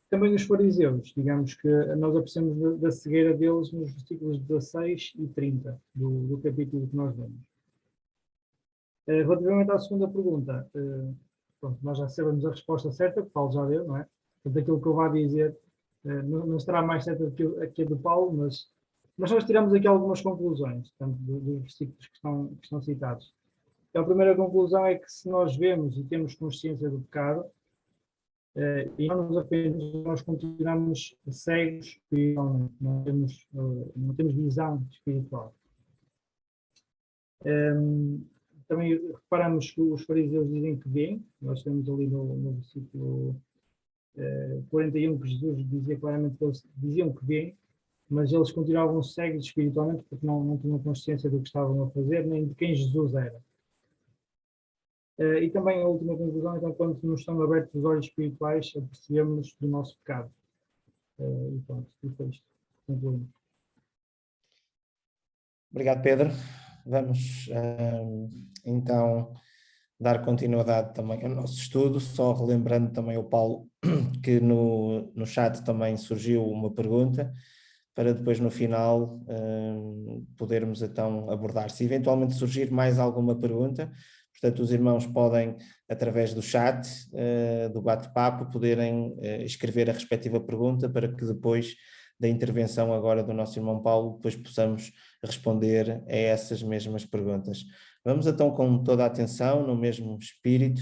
Também os fariseus, digamos que nós apercebemos da cegueira deles nos versículos 16 e 30 do capítulo que nós lemos. Relativamente à segunda pergunta, pronto, nós já sabemos a resposta certa, que Paulo já deu, não é? Portanto, aquilo que eu vá dizer não estará mais certa do que a do Paulo, mas nós tiramos aqui algumas conclusões, portanto, dos versículos que estão citados. Então, a primeira conclusão é que se nós vemos e temos consciência do pecado, e não nos arrependemos, nós continuamos cegos espiritualmente, não temos visão espiritual. Também reparamos que os fariseus dizem que veem, nós temos ali no versículo 41 que Jesus dizia claramente que eles diziam que veem, mas eles continuavam cegos espiritualmente porque não tinham consciência do que estavam a fazer, nem de quem Jesus era. E também a última conclusão, então, quando nos estão abertos os olhos espirituais, apercebemos do nosso pecado. E pronto, e foi isto. Concluímos. Obrigado, Pedro. Vamos então dar continuidade também ao nosso estudo, só relembrando também ao Paulo que no chat também surgiu uma pergunta, para depois no final podermos então abordar. Se eventualmente surgir mais alguma pergunta, portanto os irmãos podem, através do chat, do bate-papo, poderem escrever a respectiva pergunta para que depois da intervenção agora do nosso irmão Paulo, depois possamos responder a essas mesmas perguntas. Vamos então com toda a atenção, no mesmo espírito,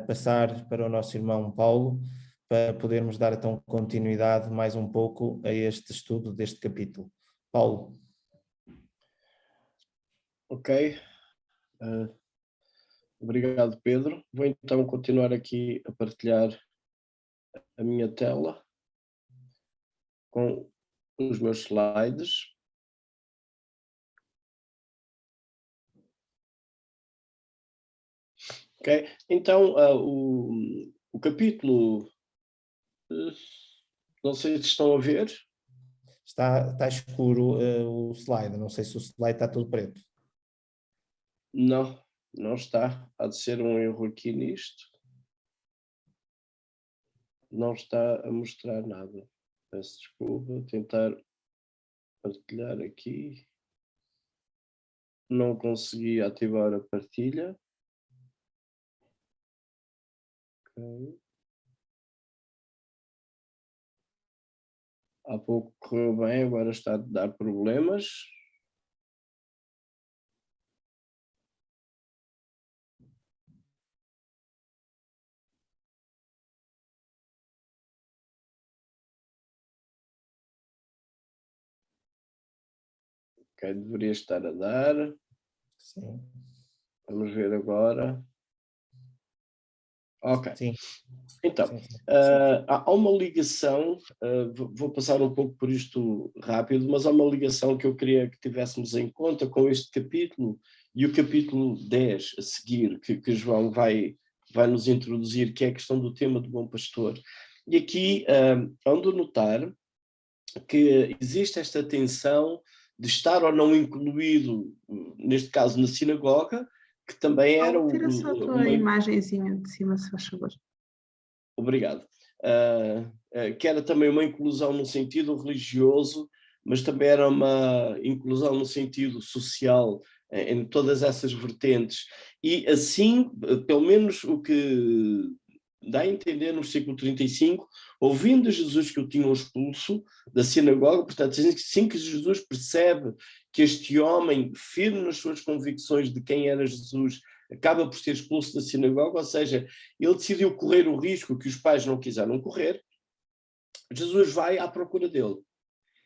passar para o nosso irmão Paulo, para podermos dar então continuidade mais um pouco a este estudo deste capítulo. Paulo. Ok. Obrigado, Pedro. Vou então continuar aqui a partilhar a minha tela com os meus slides. Ok? Então, o capítulo, não sei se estão a ver. Está escuro o slide, não sei se o slide está todo preto. Não, não está. Há de ser um erro aqui nisto. Não está a mostrar nada. Peço desculpa, vou tentar partilhar aqui. Não consegui ativar a partilha. Okay. Há pouco correu bem, agora está a dar problemas. Ok, deveria estar a dar. Sim. Vamos ver agora. Ok. Sim. Então, Sim, sim. há uma ligação, vou passar um pouco por isto rápido, mas há uma ligação que eu queria que tivéssemos em conta com este capítulo e o capítulo 10 a seguir, que João vai nos introduzir, que é a questão do tema do bom pastor. E aqui ando a notar que existe esta tensão de estar ou não incluído, neste caso na sinagoga, que também era Tira só a tua uma... imagenzinha de cima, se faz favor. Obrigado. Que era também uma inclusão no sentido religioso, mas também era uma inclusão no sentido social, em todas essas vertentes. E assim, pelo menos o que dá a entender no versículo 35, ouvindo Jesus que o tinham expulso da sinagoga, portanto, assim que Jesus percebe que este homem, firme nas suas convicções de quem era Jesus, acaba por ser expulso da sinagoga, ou seja, ele decidiu correr o risco que os pais não quiseram correr. Jesus vai à procura dele.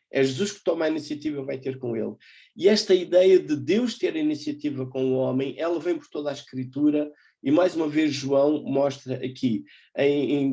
É Jesus que toma a iniciativa e vai ter com ele. E esta ideia de Deus ter a iniciativa com o homem, ela vem por toda a Escritura, e mais uma vez João mostra aqui.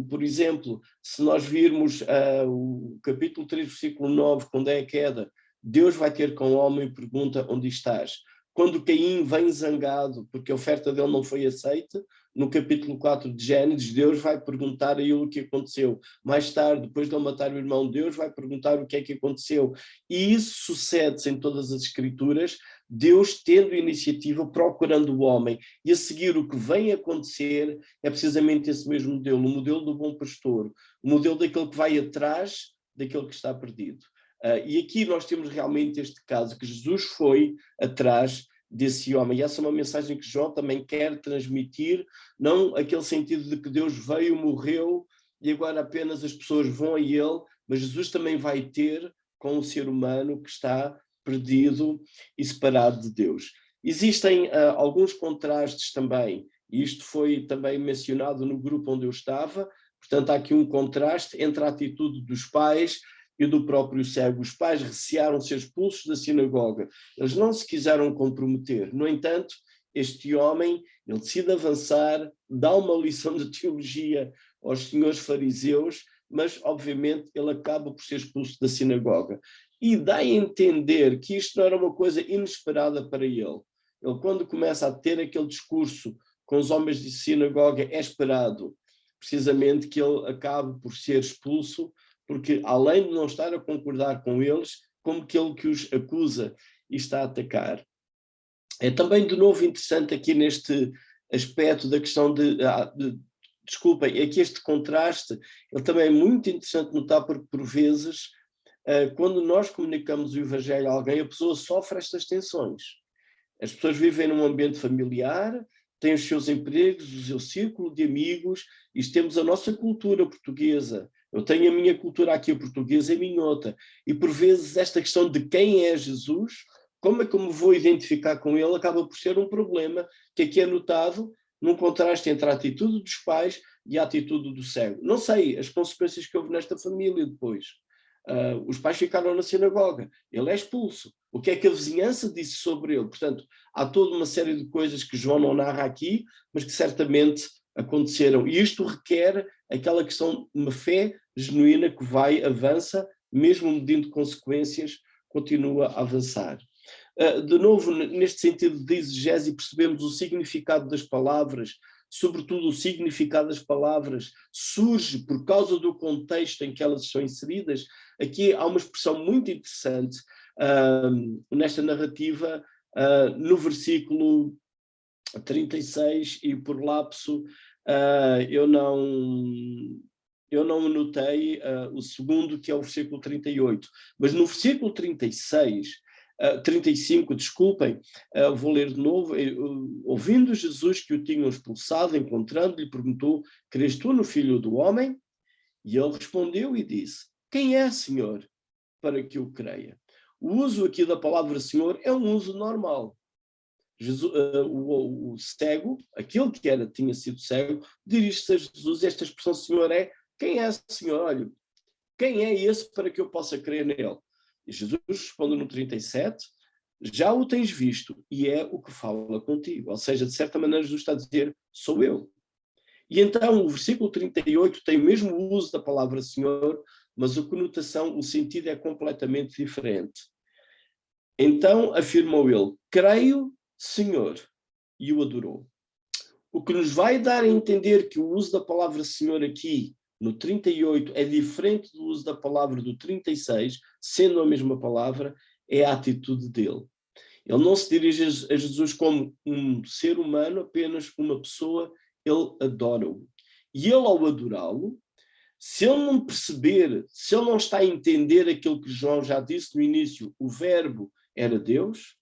Por exemplo, se nós virmos o capítulo 3, versículo 9, quando é a queda, Deus vai ter com o homem e pergunta: onde estás? Quando Caim vem zangado porque a oferta dele não foi aceita, no capítulo 4 de Gênesis, Deus vai perguntar a ele o que aconteceu. Mais tarde, depois de ele matar o irmão, Deus vai perguntar o que é que aconteceu. E isso sucede-se em todas as Escrituras, Deus tendo iniciativa, procurando o homem. E a seguir, o que vem acontecer é precisamente esse mesmo modelo, o modelo do bom pastor, o modelo daquele que vai atrás daquele que está perdido. E aqui nós temos realmente este caso, que Jesus foi atrás desse homem. E essa é uma mensagem que João também quer transmitir, não aquele sentido de que Deus veio, morreu e agora apenas as pessoas vão a ele, mas Jesus também vai ter com o ser humano que está perdido e separado de Deus. Existem alguns contrastes também, e isto foi também mencionado no grupo onde eu estava, portanto há aqui um contraste entre a atitude dos pais e do próprio cego. Os pais recearam ser expulsos da sinagoga, eles não se quiseram comprometer. No entanto, este homem, ele decide avançar, dá uma lição de teologia aos senhores fariseus, mas obviamente ele acaba por ser expulso da sinagoga. E dá a entender que isto não era uma coisa inesperada para ele. Ele, quando começa a ter aquele discurso com os homens de sinagoga, é esperado precisamente que ele acabe por ser expulso, porque além de não estar a concordar com eles, como aquele que os acusa e está a atacar. É também de novo interessante aqui neste aspecto da questão desculpem, é que este contraste, ele também é muito interessante notar, porque por vezes, quando nós comunicamos o Evangelho a alguém, a pessoa sofre estas tensões. As pessoas vivem num ambiente familiar, têm os seus empregos, o seu círculo de amigos, e temos a nossa cultura portuguesa. Eu tenho a minha cultura aqui, a portuguesa, e a minha outra. E por vezes esta questão de quem é Jesus, como é que eu me vou identificar com ele, acaba por ser um problema que aqui é notado num contraste entre a atitude dos pais e a atitude do cego. Não sei as consequências que houve nesta família depois. Os pais ficaram na sinagoga, ele é expulso. O que é que a vizinhança disse sobre ele? Portanto, há toda uma série de coisas que João não narra aqui, mas que certamente aconteceram. E isto requer aquela questão de uma fé genuína que vai, avança, mesmo medindo consequências, continua a avançar. De novo, neste sentido de exegese, percebemos o significado das palavras, sobretudo o significado das palavras surge por causa do contexto em que elas são inseridas. Aqui há uma expressão muito interessante nesta narrativa, no versículo 36, e por lapso eu não anotei o segundo, que é o versículo 38, mas no versículo 35, desculpem, vou ler de novo. Ouvindo Jesus que o tinham expulsado, encontrando-lhe, perguntou: crês tu no Filho do Homem? E ele respondeu e disse: quem é, Senhor, para que eu creia? O uso aqui da palavra Senhor é um uso normal. Jesus, o cego, aquele que tinha sido cego, dirige-se a Jesus. Esta expressão Senhor é: quem é, Senhor? Olha, quem é esse para que eu possa crer nele? E Jesus responde no 37, já o tens visto e é o que fala contigo. Ou seja, de certa maneira Jesus está a dizer, sou eu. E então o versículo 38 tem o mesmo uso da palavra Senhor, mas a conotação, o sentido é completamente diferente. Então afirmou ele, creio, Senhor, e o adorou. O que nos vai dar a entender que o uso da palavra Senhor aqui, no 38, é diferente do uso da palavra do 36, sendo a mesma palavra, é a atitude dele. Ele não se dirige a Jesus como um ser humano, apenas uma pessoa, ele adora-o. E ele, ao adorá-lo, se ele não perceber, se ele não está a entender aquilo que João já disse no início, o verbo era Deus,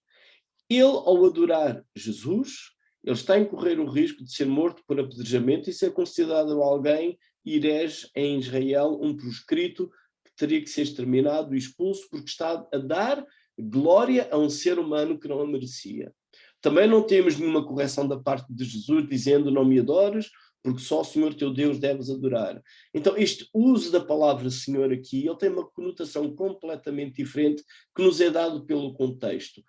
ele, ao adorar Jesus, ele está a incorrer o risco de ser morto por apedrejamento e ser considerado alguém herege em Israel, um proscrito que teria que ser exterminado e expulso porque está a dar glória a um ser humano que não a merecia. Também não temos nenhuma correção da parte de Jesus dizendo não me adores, porque só o Senhor teu Deus deves adorar. Então este uso da palavra Senhor aqui, ele tem uma conotação completamente diferente que nos é dado pelo contexto.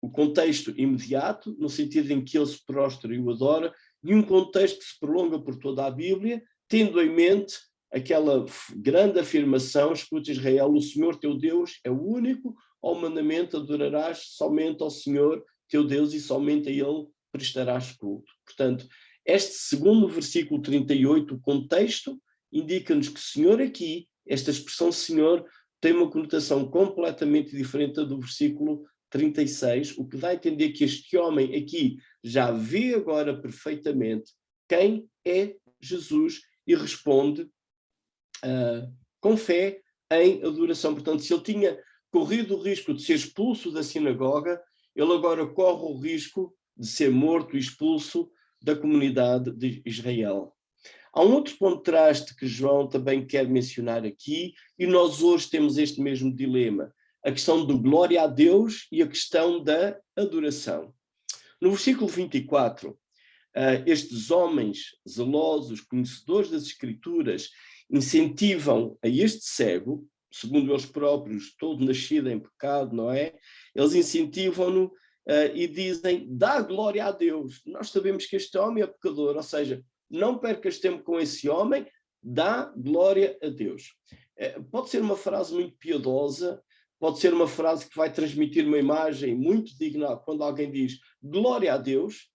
O contexto imediato, no sentido em que ele se prostra e o adora, e um contexto que se prolonga por toda a Bíblia, tendo em mente aquela grande afirmação, escuta Israel, o Senhor teu Deus é o único, ao mandamento adorarás somente ao Senhor teu Deus e somente a ele prestarás culto. Portanto, este segundo versículo 38, o contexto, indica-nos que Senhor aqui, esta expressão Senhor, tem uma conotação completamente diferente do versículo 36, o que dá a entender que este homem aqui já vê agora perfeitamente quem é Jesus e responde com fé em adoração. Portanto, se ele tinha corrido o risco de ser expulso da sinagoga, ele agora corre o risco de ser morto e expulso da comunidade de Israel. Há um outro contraste que João também quer mencionar aqui, e nós hoje temos este mesmo dilema, a questão do glória a Deus e a questão da adoração. No versículo 24, estes homens zelosos, conhecedores das Escrituras, incentivam a este cego, segundo eles próprios, todo nascido em pecado, não é? Eles incentivam-no e dizem, dá glória a Deus. Nós sabemos que este homem é pecador, ou seja, não percas tempo com esse homem, dá glória a Deus. Pode ser uma frase muito piedosa, pode ser uma frase que vai transmitir uma imagem muito digna quando alguém diz glória a Deus.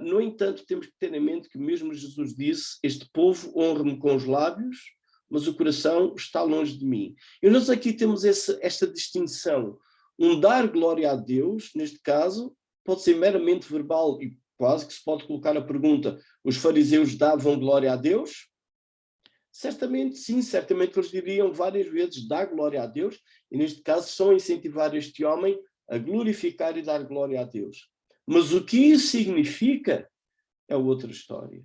No entanto, temos que ter em mente que mesmo Jesus disse, este povo honra-me com os lábios, mas o coração está longe de mim. E nós aqui temos esta distinção. Um dar glória a Deus, neste caso, pode ser meramente verbal e quase que se pode colocar a pergunta, os fariseus davam glória a Deus? Certamente sim, certamente eles diriam várias vezes, dá glória a Deus, e neste caso são incentivar este homem a glorificar e dar glória a Deus. Mas o que isso significa é outra história.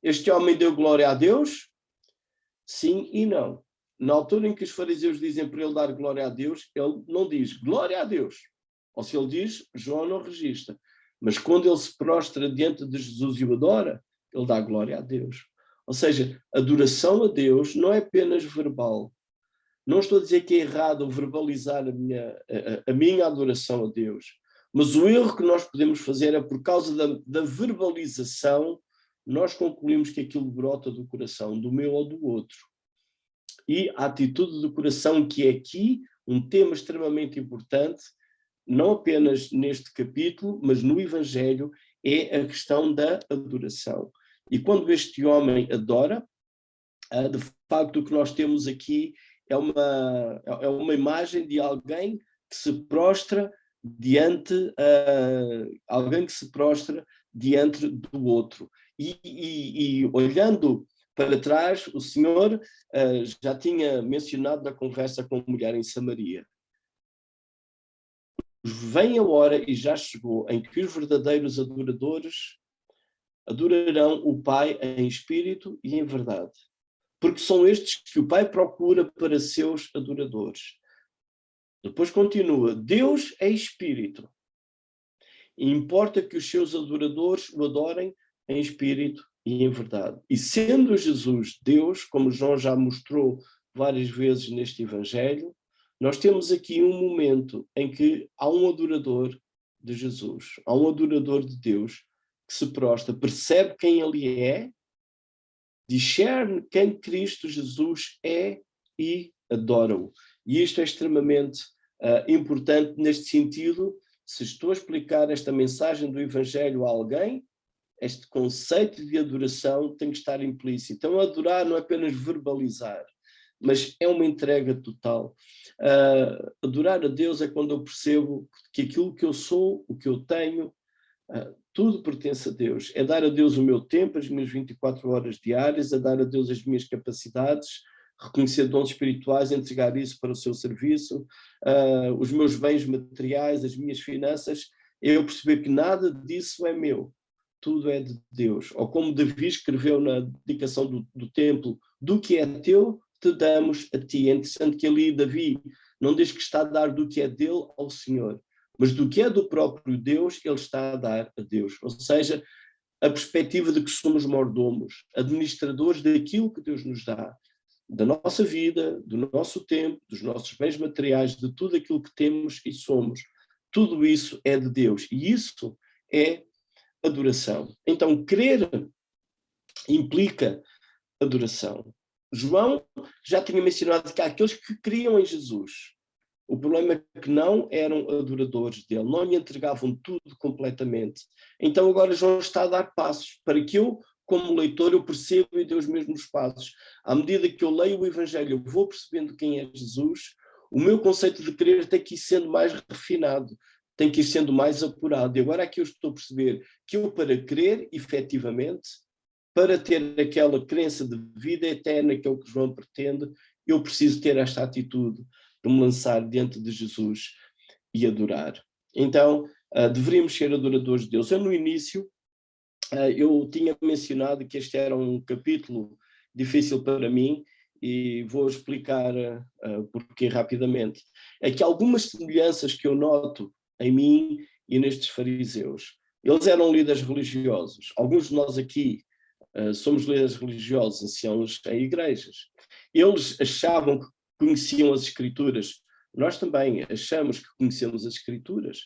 Este homem deu glória a Deus? Sim e não. Na altura em que os fariseus dizem para ele dar glória a Deus, ele não diz glória a Deus. Ou se ele diz, João não registra. Mas quando ele se prostra diante de Jesus e o adora, ele dá glória a Deus. Ou seja, adoração a Deus não é apenas verbal. Não estou a dizer que é errado verbalizar a minha adoração a Deus. Mas o erro que nós podemos fazer é por causa da verbalização, nós concluímos que aquilo brota do coração, do meu ou do outro. E a atitude do coração, que é aqui um tema extremamente importante, não apenas neste capítulo, mas no Evangelho, é a questão da adoração. E quando este homem adora, de facto o que nós temos aqui é uma imagem de alguém que se prostra diante do outro. E olhando para trás, o Senhor já tinha mencionado na conversa com a mulher em Samaria. Vem a hora, e já chegou, em que os verdadeiros adoradores adorarão o Pai em espírito e em verdade. Porque são estes que o Pai procura para seus adoradores. Depois continua, Deus é espírito. E importa que os seus adoradores o adorem em espírito e em verdade. E sendo Jesus Deus, como João já mostrou várias vezes neste Evangelho, nós temos aqui um momento em que há um adorador de Jesus, há um adorador de Deus que se prostra, percebe quem ele é discerne quem Cristo Jesus é e adora-o. E isto é extremamente importante neste sentido. Se estou a explicar esta mensagem do Evangelho a alguém, este conceito de adoração tem que estar implícito. Então, adorar não é apenas verbalizar, mas é uma entrega total. Adorar a Deus é quando eu percebo que aquilo que eu sou, o que eu tenho, tudo pertence a Deus. É dar a Deus o meu tempo, as minhas 24 horas diárias, é dar a Deus as minhas capacidades, reconhecer dons espirituais, entregar isso para o seu serviço, os meus bens materiais, as minhas finanças, eu perceber que nada disso é meu. Tudo é de Deus. Ou como Davi escreveu na dedicação do templo, do que é teu, te damos a ti. É interessante que ali Davi não diz que está a dar do que é dele ao Senhor, mas do que é do próprio Deus, ele está a dar a Deus. Ou seja, a perspectiva de que somos mordomos, administradores daquilo que Deus nos dá, da nossa vida, do nosso tempo, dos nossos bens materiais, de tudo aquilo que temos e somos. Tudo isso é de Deus. E isso é adoração. Então, crer implica adoração. João já tinha mencionado que há aqueles que criam em Jesus. O problema é que não eram adoradores dele, não lhe entregavam tudo completamente. Então agora João está a dar passos para que eu, como leitor, eu perceba e dê os mesmos passos. À medida que eu leio o Evangelho, eu vou percebendo quem é Jesus, o meu conceito de crer tem que ir sendo mais refinado, tem que ir sendo mais apurado. E agora aqui eu estou a perceber que eu, para crer, efetivamente, para ter aquela crença de vida eterna, que é o que João pretende, eu preciso ter esta atitude de me lançar diante de Jesus e adorar. Então, deveríamos ser adoradores de Deus. Eu, no início, eu tinha mencionado que este era um capítulo difícil para mim, e vou explicar porquê rapidamente. É que algumas semelhanças que eu noto em mim e nestes fariseus, eles eram líderes religiosos. Alguns de nós aqui somos líderes religiosos, anciãos em igrejas. Eles achavam que conheciam as Escrituras. Nós também achamos que conhecemos as Escrituras.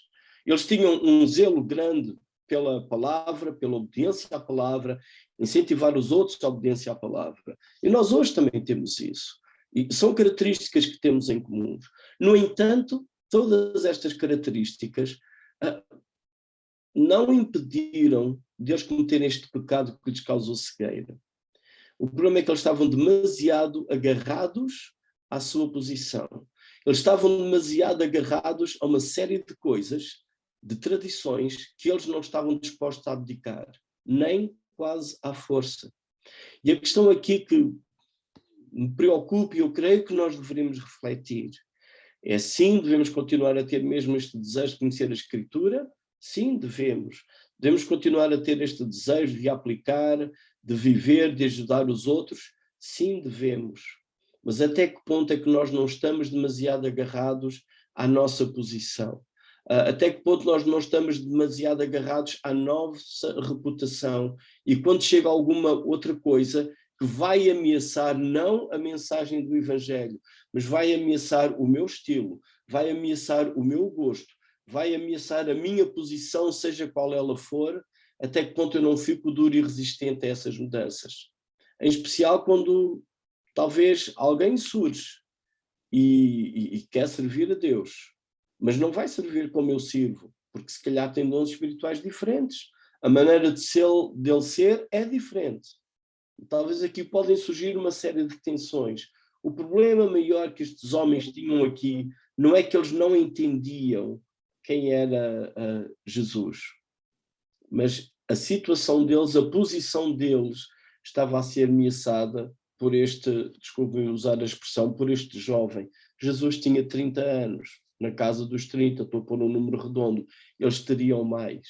Eles tinham um zelo grande pela palavra, pela obediência à palavra, incentivar os outros à obediência à palavra. E nós hoje também temos isso. E são características que temos em comum. No entanto, todas estas características não impediram de eles cometerem este pecado que lhes causou cegueira. O problema é que eles estavam demasiado agarrados à sua posição. Eles estavam demasiado agarrados a uma série de coisas, de tradições, que eles não estavam dispostos a abdicar, nem quase à força. E a questão aqui que me preocupa, e eu creio que nós deveríamos refletir, é sim, devemos continuar a ter mesmo este desejo de conhecer a Escritura? Sim, devemos. Devemos continuar a ter este desejo de aplicar, de viver, de ajudar os outros? Sim, devemos. Mas até que ponto é que nós não estamos demasiado agarrados à nossa posição? Até que ponto nós não estamos demasiado agarrados à nossa reputação? E quando chega alguma outra coisa que vai ameaçar não a mensagem do Evangelho, mas vai ameaçar o meu estilo, vai ameaçar o meu gosto, vai ameaçar a minha posição, seja qual ela for, até que ponto eu não fico duro e resistente a essas mudanças? Em especial quando talvez alguém surge e quer servir a Deus, mas não vai servir como eu sirvo, porque se calhar tem dons espirituais diferentes. A maneira dele ser é diferente. Talvez aqui podem surgir uma série de tensões. O problema maior que estes homens tinham aqui não é que eles não entendiam quem era Jesus, mas a situação deles, a posição deles estava a ser ameaçada por este, desculpem usar a expressão, por este jovem. Jesus tinha 30 anos, na casa dos 30, estou a pôr um número redondo, eles teriam mais.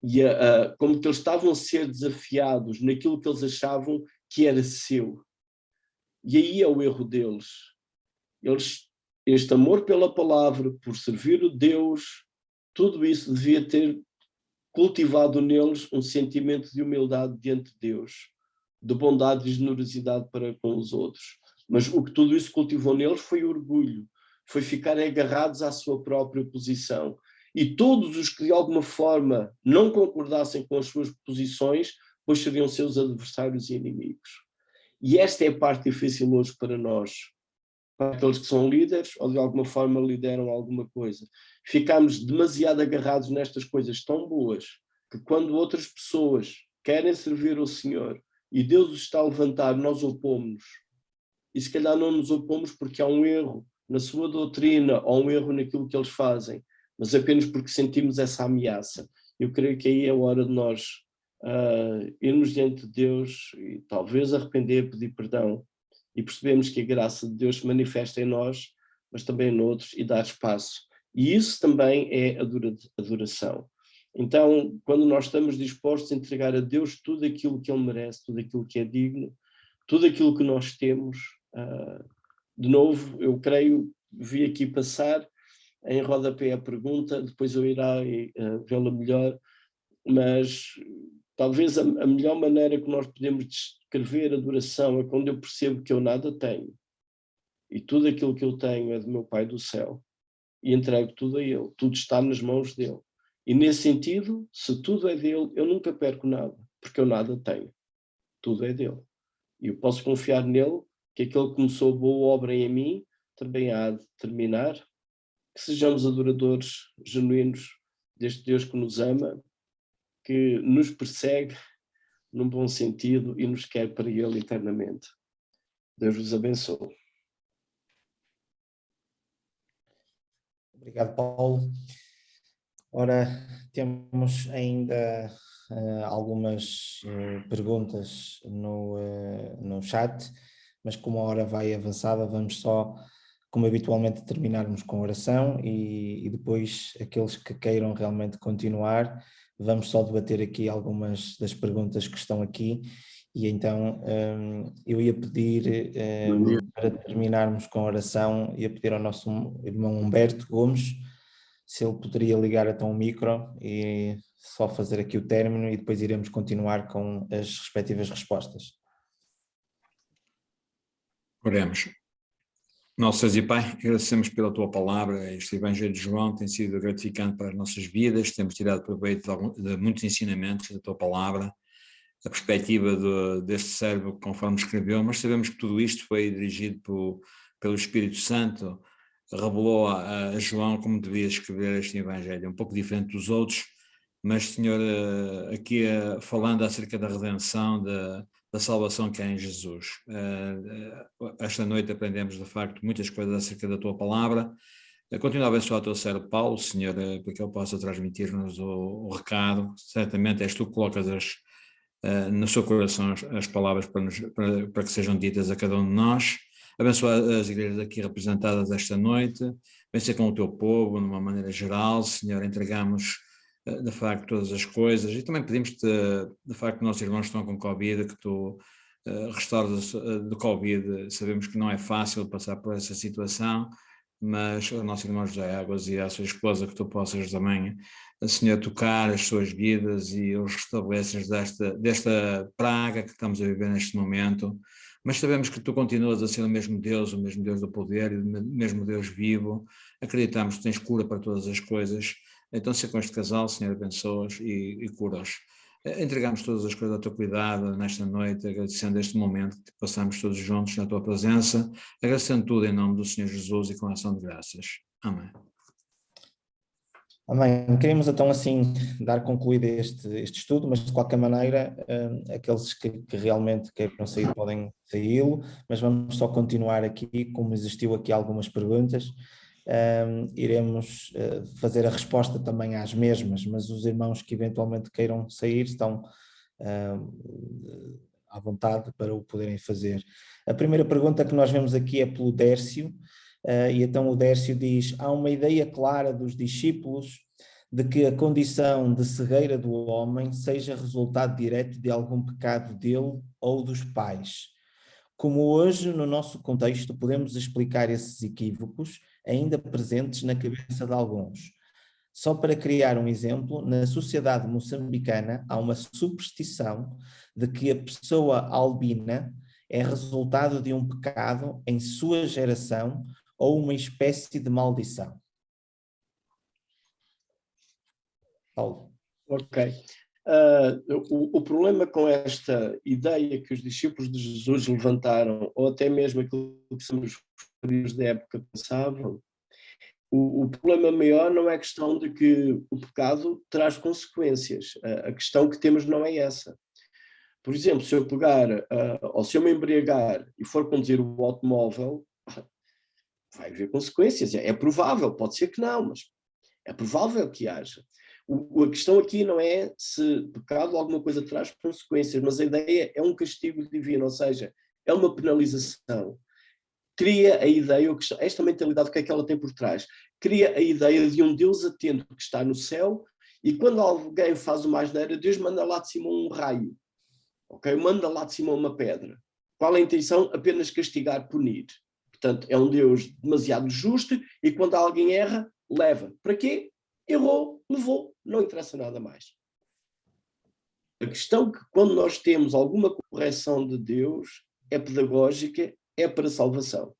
E como que eles estavam a ser desafiados naquilo que eles achavam que era seu. E aí é o erro deles. Este amor pela palavra, por servir o Deus, tudo isso devia ter cultivado neles um sentimento de humildade diante de Deus, de bondade e generosidade para com os outros. Mas o que tudo isso cultivou neles foi orgulho, foi ficarem agarrados à sua própria posição. E todos os que de alguma forma não concordassem com as suas posições pois seriam seus adversários e inimigos. E esta é a parte difícil hoje para nós, para aqueles que são líderes ou de alguma forma lideram alguma coisa. Ficamos demasiado agarrados nestas coisas tão boas que quando outras pessoas querem servir ao Senhor e Deus os está a levantar, nós opomos-nos. E se calhar não nos opomos porque há um erro na sua doutrina ou um erro naquilo que eles fazem, mas apenas porque sentimos essa ameaça. Eu creio que aí é a hora de nós irmos diante de Deus e talvez arrepender, pedir perdão e percebemos que a graça de Deus se manifesta em nós, mas também em outros e dar espaço. E isso também é adoração. Então, quando nós estamos dispostos a entregar a Deus tudo aquilo que Ele merece, tudo aquilo que é digno, tudo aquilo que nós temos, de novo, eu creio, vi aqui passar em rodapé a pergunta, depois eu irei vê-la melhor, mas talvez a melhor maneira que nós podemos descrever a adoração é quando eu percebo que eu nada tenho e tudo aquilo que eu tenho é do meu Pai do céu e entrego tudo a Ele, tudo está nas mãos dele. E nesse sentido, se tudo é dele, eu nunca perco nada, porque eu nada tenho, tudo é dele. E eu posso confiar nele, que aquele que começou boa obra em mim também há de terminar. Que sejamos adoradores genuínos deste Deus que nos ama, que nos persegue num bom sentido e nos quer para Ele eternamente. Deus vos abençoe. Obrigado, Paulo. Ora, temos ainda algumas perguntas no chat, mas como a hora vai avançada, vamos só, como habitualmente, terminarmos com oração e depois aqueles que queiram realmente continuar, vamos só debater aqui algumas das perguntas que estão aqui e então eu ia pedir, para terminarmos com a oração, ia pedir ao nosso irmão Humberto Gomes, se ele poderia ligar então o micro e só fazer aqui o término e depois iremos continuar com as respectivas respostas. Oremos. Nosso Deus e Pai, agradecemos pela Tua palavra. Este Evangelho de João tem sido gratificante para as nossas vidas, temos tirado proveito de muitos ensinamentos da Tua palavra, a perspectiva deste servo conforme escreveu, mas sabemos que tudo isto foi dirigido pelo Espírito Santo, revelou a João como devia escrever este Evangelho, um pouco diferente dos outros, mas Senhor, aqui falando acerca da redenção, da salvação que há em Jesus. Esta noite aprendemos de facto muitas coisas acerca da Tua palavra. Continua a abençoar o Teu servo Paulo, Senhor, para que ele possa transmitir-nos o recado. Certamente és Tu que colocas no seu coração as palavras para que sejam ditas a cada um de nós. Abençoa as igrejas aqui representadas esta noite, vencer com o Teu povo, de uma maneira geral, Senhor, entregamos de facto todas as coisas e também pedimos-te, de facto, que nossos irmãos estão com Covid, que Tu restaures do Covid. Sabemos que não é fácil passar por essa situação, mas o nosso irmão José Águas e a sua esposa, que Tu possas também, Senhor, tocar as suas vidas e os restabeleces desta praga que estamos a viver neste momento. Mas sabemos que Tu continuas a ser o mesmo Deus do poder, o mesmo Deus vivo. Acreditamos que Tens cura para todas as coisas. Então, se com este casal, Senhor, abençoas e curas. Entregamos todas as coisas ao Teu cuidado nesta noite, agradecendo este momento que passamos todos juntos na Tua presença, agradecendo tudo em nome do Senhor Jesus e com ação de graças. Amém. Amém. Queremos então assim dar concluído este estudo, mas de qualquer maneira aqueles que realmente queiram sair podem saí-lo, mas vamos só continuar aqui, como existiu aqui algumas perguntas, iremos fazer a resposta também às mesmas, mas os irmãos que eventualmente queiram sair estão à vontade para o poderem fazer. A primeira pergunta que nós vemos aqui é pelo Dércio, e então o Dércio diz: há uma ideia clara dos discípulos de que a condição de cegueira do homem seja resultado direto de algum pecado dele ou dos pais. Como hoje, no nosso contexto, podemos explicar esses equívocos ainda presentes na cabeça de alguns? Só para criar um exemplo, na sociedade moçambicana há uma superstição de que a pessoa albina é resultado de um pecado em sua geração ou uma espécie de maldição. Paulo. Ok. O problema com esta ideia que os discípulos de Jesus levantaram, ou até mesmo aquilo que os fariseus da época pensavam, o problema maior não é a questão de que o pecado traz consequências. A questão que temos não é essa. Por exemplo, se eu pegar, ou se eu me embriagar e for conduzir o automóvel, vai haver consequências. É provável, pode ser que não, mas é provável que haja. A questão aqui não é se pecado ou alguma coisa traz consequências, mas a ideia é um castigo divino, ou seja, é uma penalização. Cria a ideia, esta mentalidade, o que é que ela tem por trás? Cria a ideia de um Deus atento que está no céu e quando alguém faz uma asneira, Deus manda lá de cima um raio, ok? Manda lá de cima uma pedra. Qual é a intenção? Apenas castigar, punir. Portanto, é um Deus demasiado justo e quando alguém erra, leva. Para quê? Errou, levou, não interessa nada mais. A questão é que quando nós temos alguma correção de Deus, é pedagógica, é para salvação.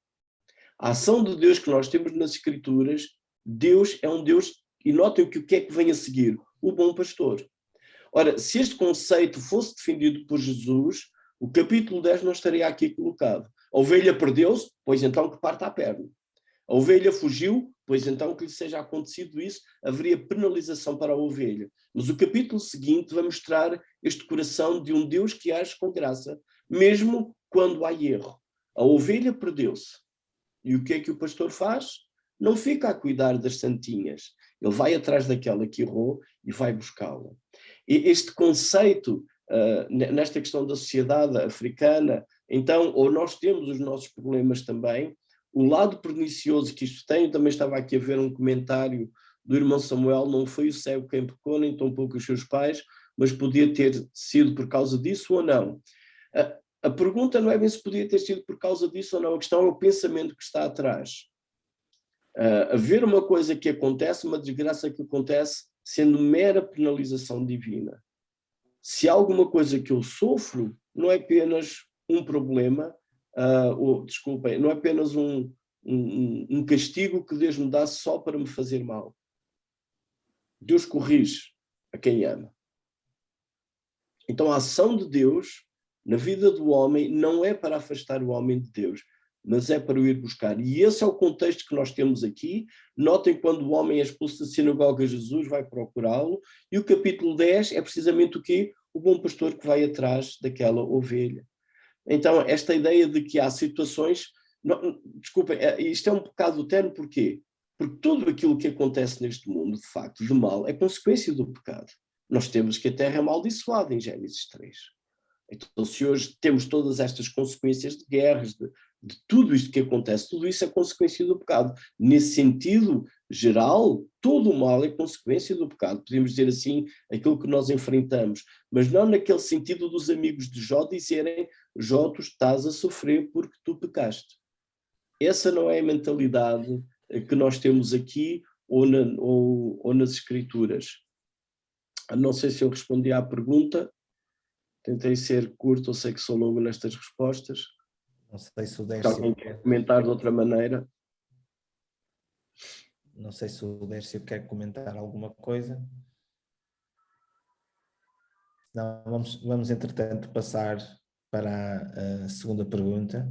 A ação de Deus que nós temos nas Escrituras, Deus é um Deus, e notem o que é que vem a seguir, o bom pastor. Ora, se este conceito fosse defendido por Jesus, o capítulo 10 não estaria aqui colocado. A ovelha perdeu-se, pois então que parta a perna. A ovelha fugiu, pois então que lhe seja acontecido isso, haveria penalização para a ovelha. Mas o capítulo seguinte vai mostrar este coração de um Deus que age com graça, mesmo quando há erro. A ovelha perdeu-se. E o que é que o pastor faz? Não fica a cuidar das santinhas. Ele vai atrás daquela que errou e vai buscá-la. E este conceito, nesta questão da sociedade africana, então, ou nós temos os nossos problemas também, o lado pernicioso que isto tem, eu também estava aqui a ver um comentário do irmão Samuel, não foi o cego quem pecou, nem tampouco os seus pais, mas podia ter sido por causa disso ou não. A pergunta não é bem se podia ter sido por causa disso ou não, a questão é o pensamento que está atrás. Haver uma coisa que acontece, uma desgraça que acontece, sendo mera penalização divina. Se há alguma coisa que eu sofro, não é apenas um problema, desculpem, não é apenas um castigo que Deus me dá só para me fazer mal. Deus corrige a quem ama. Então a ação de Deus na vida do homem não é para afastar o homem de Deus, mas é para o ir buscar. E esse é o contexto que nós temos aqui. Notem quando o homem é expulso da sinagoga, Jesus vai procurá-lo, e o capítulo 10 é precisamente o quê? O bom pastor que vai atrás daquela ovelha. Então, esta ideia de que há situações... desculpem, isto é um pecado eterno, porquê? Porque tudo aquilo que acontece neste mundo, de facto, de mal, é consequência do pecado. Nós temos que a terra é amaldiçoada, em Gênesis 3. Então, se hoje temos todas estas consequências de guerras, de tudo isto que acontece, tudo isso é consequência do pecado. Nesse sentido geral, todo o mal é consequência do pecado. Podemos dizer assim, aquilo que nós enfrentamos, mas não naquele sentido dos amigos de Jó dizerem: Jó, tu estás a sofrer porque tu pecaste. Essa não é a mentalidade que nós temos aqui ou nas Escrituras. Não sei se eu respondi à pergunta. Tentei ser curto, eu sei que sou longo nestas respostas. Não sei se o Se alguém quer comentar de outra maneira. Não sei se o Dércio quer comentar alguma coisa. Não, vamos entretanto passar para a segunda pergunta.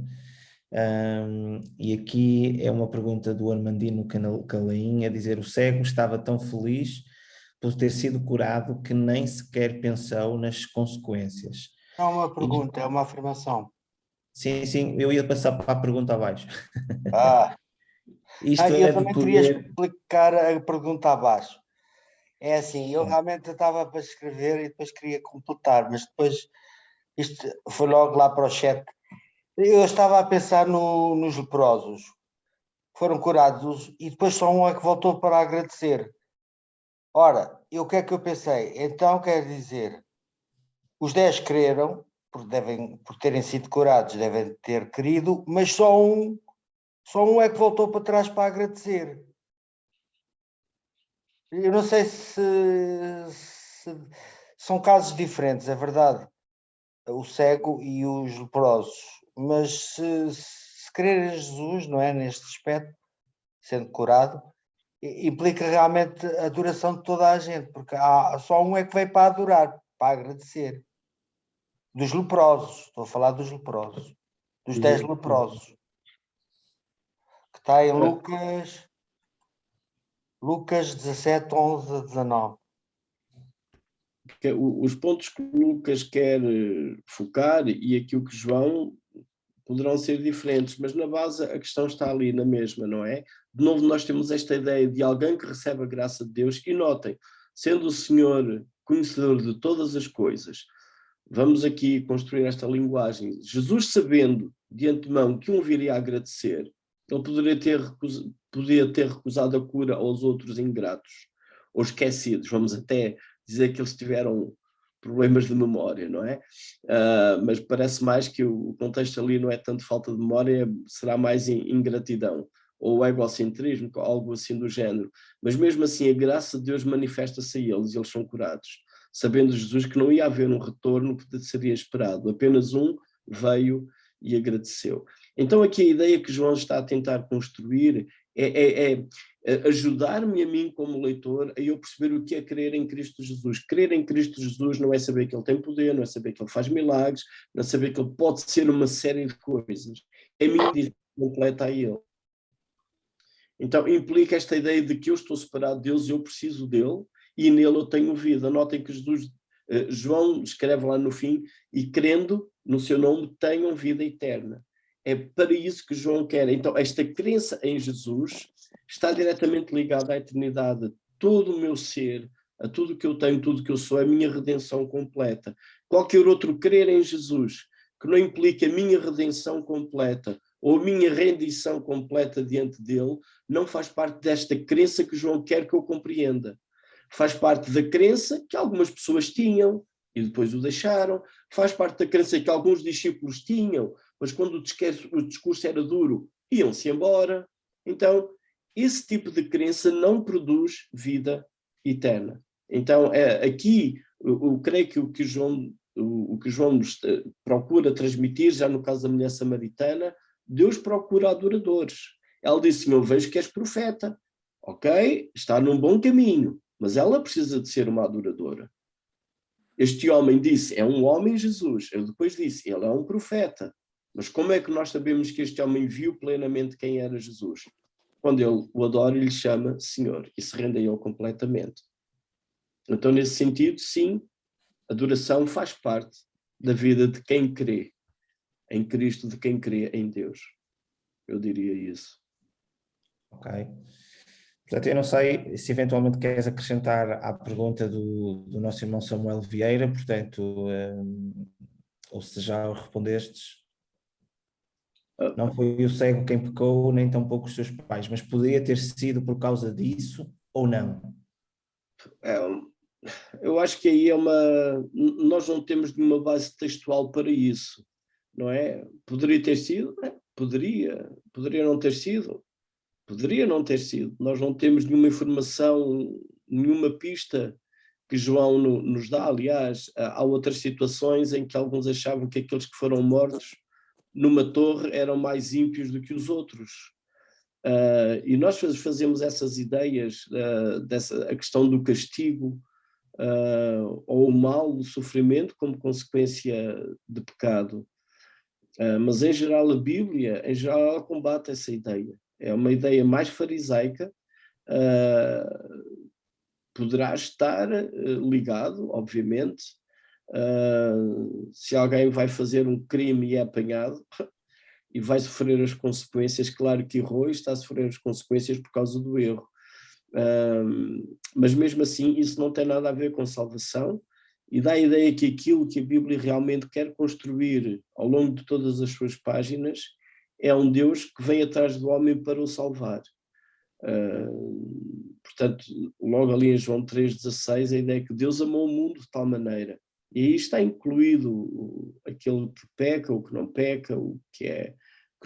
E aqui é uma pergunta do Armandino Calaim a dizer: o cego estava tão feliz por ter sido curado que nem sequer pensou nas consequências. Não é uma pergunta, é uma afirmação. Sim, eu ia passar para a pergunta abaixo. Eu também queria explicar a pergunta abaixo. É assim, eu realmente estava para escrever e depois queria completar, mas depois isto foi logo lá para o chat. Eu estava a pensar nos leprosos que foram curados e depois só um é que voltou para agradecer. Ora, o que é que eu pensei? Então quer dizer, os 10 creram, por terem sido curados, devem ter querido, mas só um é que voltou para trás para agradecer. Eu não sei se são casos diferentes, é verdade, o cego e os leprosos, mas se crer em Jesus, não é, neste aspecto, sendo curado, implica realmente a adoração de toda a gente, porque só um é que veio para adorar, para agradecer. Dos leprosos, estou a falar dos leprosos. Dos 10 leprosos. Que está em Lucas 17, 11 a 19. Os pontos que Lucas quer focar e aquilo que João poderão ser diferentes, mas na base a questão está ali na mesma, não é? De novo nós temos esta ideia de alguém que recebe a graça de Deus e notem, sendo o Senhor conhecedor de todas as coisas, vamos aqui construir esta linguagem. Jesus sabendo de antemão que um viria a agradecer, ele poderia ter recusado a cura aos outros ingratos ou esquecidos, vamos até dizer que eles tiveram problemas de memória, não é? Mas parece mais que o contexto ali não é tanto falta de memória, será mais ingratidão ou egocentrismo, algo assim do género. Mas mesmo assim a graça de Deus manifesta-se a eles e eles são curados, sabendo Jesus que não ia haver um retorno que seria esperado, apenas um veio e agradeceu. Então aqui a ideia que João está a tentar construir é ajudar-me a mim como leitor a eu perceber o que é crer em Cristo Jesus. Crer em Cristo Jesus não é saber que ele tem poder, não é saber que ele faz milagres, não é saber que ele pode ser uma série de coisas. É a minha dedicação completa a ele. Então implica esta ideia de que eu estou separado de Deus, eu preciso dele e nele eu tenho vida. Notem que João escreve lá no fim, e crendo no seu nome tenham vida eterna. É para isso que João quer. Então esta crença em Jesus está diretamente ligada à eternidade. Todo o meu ser, a tudo que eu tenho, tudo que eu sou, é a minha redenção completa. Qualquer outro crer em Jesus que não implique a minha redenção completa ou a minha rendição completa diante dele, não faz parte desta crença que João quer que eu compreenda. Faz parte da crença que algumas pessoas tinham e depois o deixaram. Faz parte da crença que alguns discípulos tinham, mas quando o discurso era duro, iam-se embora. Então, esse tipo de crença não produz vida eterna. Então, aqui, eu creio que o que João nos procura transmitir, já no caso da mulher samaritana, Deus procura adoradores. Ela disse: eu vejo que és profeta. Ok, está num bom caminho, mas ela precisa de ser uma adoradora. Este homem disse: é um homem Jesus. Eu depois disse: ele é um profeta. Mas como é que nós sabemos que este homem viu plenamente quem era Jesus? Quando ele o adora e lhe chama Senhor e se rende a ele completamente. Então, nesse sentido, sim, a adoração faz parte da vida de quem crê em Cristo, de quem crê em Deus. Eu diria isso. Ok. Portanto, eu não sei se eventualmente queres acrescentar à pergunta do nosso irmão Samuel Vieira, portanto, ou se já respondestes. Não foi o cego quem pecou, nem tampouco os seus pais, mas poderia ter sido por causa disso ou não? Eu acho que aí nós não temos nenhuma base textual para isso, não é? Poderia ter sido? Poderia não ter sido. Poderia não ter sido. Nós não temos nenhuma informação, nenhuma pista que João nos dá. Aliás, há outras situações em que alguns achavam que aqueles que foram mortos numa torre eram mais ímpios do que os outros. E nós fazemos essas ideias, a questão do castigo, ou o mal, o sofrimento como consequência de pecado. Mas em geral a Bíblia, ela combate essa ideia. É uma ideia mais farisaica, poderá estar ligado, obviamente, se alguém vai fazer um crime e é apanhado e vai sofrer as consequências, claro que errou e está a sofrer as consequências por causa do erro. Mas mesmo assim isso não tem nada a ver com salvação e dá a ideia que aquilo que a Bíblia realmente quer construir ao longo de todas as suas páginas é um Deus que vem atrás do homem para o salvar. Portanto, logo ali em João 3,16, a ideia é que Deus amou o mundo de tal maneira, e aí está incluído aquele que peca, o que não peca, o que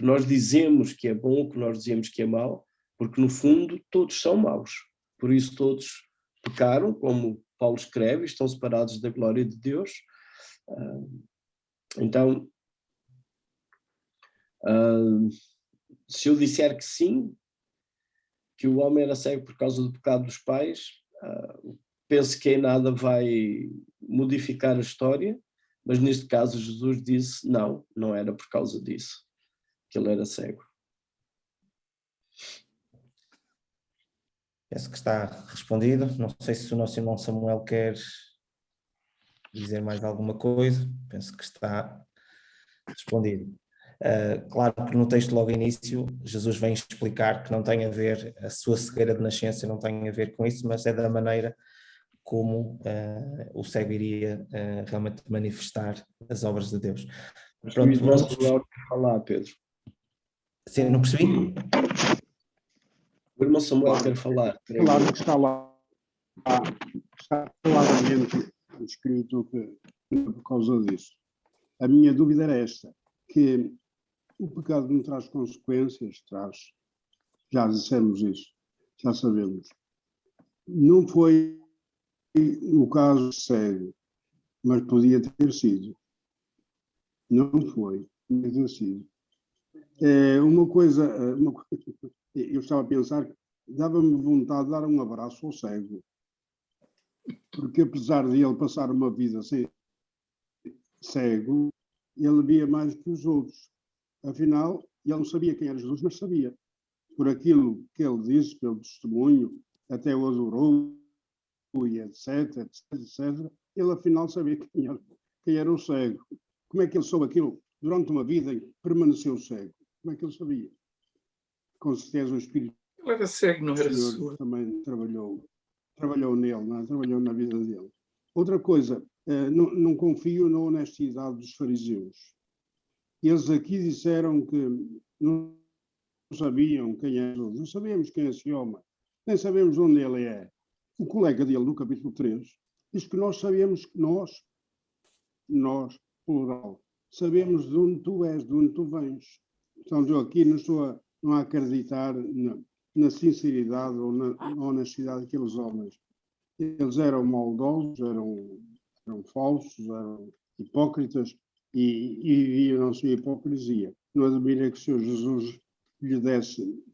nós dizemos que é bom, o que nós dizemos que é mau, porque no fundo todos são maus, por isso todos pecaram, como Paulo escreve, estão separados da glória de Deus. Então, se eu disser que sim, que o homem era cego por causa do pecado dos pais, penso que em nada vai modificar a história, mas neste caso Jesus disse não era por causa disso, que ele era cego. Penso que está respondido. Não sei se o nosso irmão Samuel quer dizer mais alguma coisa. Penso que está respondido. Claro que no texto logo início, Jesus vem explicar que não tem a ver, a sua cegueira de nascença não tem a ver com isso, mas é da maneira como o cego iria realmente manifestar as obras de Deus. Pronto, vamos falar, Pedro. Sim, não percebi? O irmão Samuel quer falar. Claro que está lá. Está claramente escrito que por causa disso. A minha dúvida era esta, que o pecado não traz consequências, traz. Já dissemos isso, já sabemos. Não foi no caso cego, mas podia ter sido. Não foi, podia ter sido. Uma coisa, eu estava a pensar que dava-me vontade de dar um abraço ao cego, porque apesar de ele passar uma vida cego, ele via mais que os outros. Afinal, ele não sabia quem era Jesus, mas sabia. Por aquilo que ele disse, pelo testemunho, até o adorou, e etc. Ele afinal sabia quem era o cego. Como é que ele soube aquilo? Durante uma vida permaneceu cego. Como é que ele sabia? Com certeza o Espírito Ele era cego, não era Senhor também trabalhou nele, não é? Trabalhou na vida dele. Outra coisa, não confio na honestidade dos fariseus. Eles aqui disseram que não sabiam quem é Jesus, não sabemos quem é esse homem, nem sabemos onde ele é. O colega dele, no capítulo 3, diz que nós sabemos que nós, plural, sabemos de onde tu és, de onde tu vens. Então, eu aqui não estou a acreditar na sinceridade ou na honestidade daqueles homens. Eles eram maldosos, eram falsos, eram hipócritas e viviam na sua hipocrisia. Não admira que o Senhor Jesus lhe desse,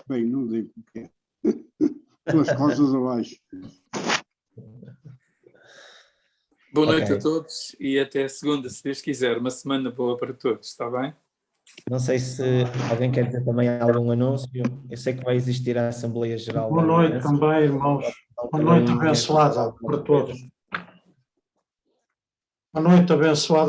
bem, não digo o que é, pelas costas abaixo. Boa noite a todos e até a segunda, se Deus quiser. Uma semana boa para todos, está bem? Não sei se alguém quer dizer também algum anúncio. Eu sei que vai existir a Assembleia Geral. Boa noite também, irmãos. Boa noite abençoada para todos. Boa noite abençoada.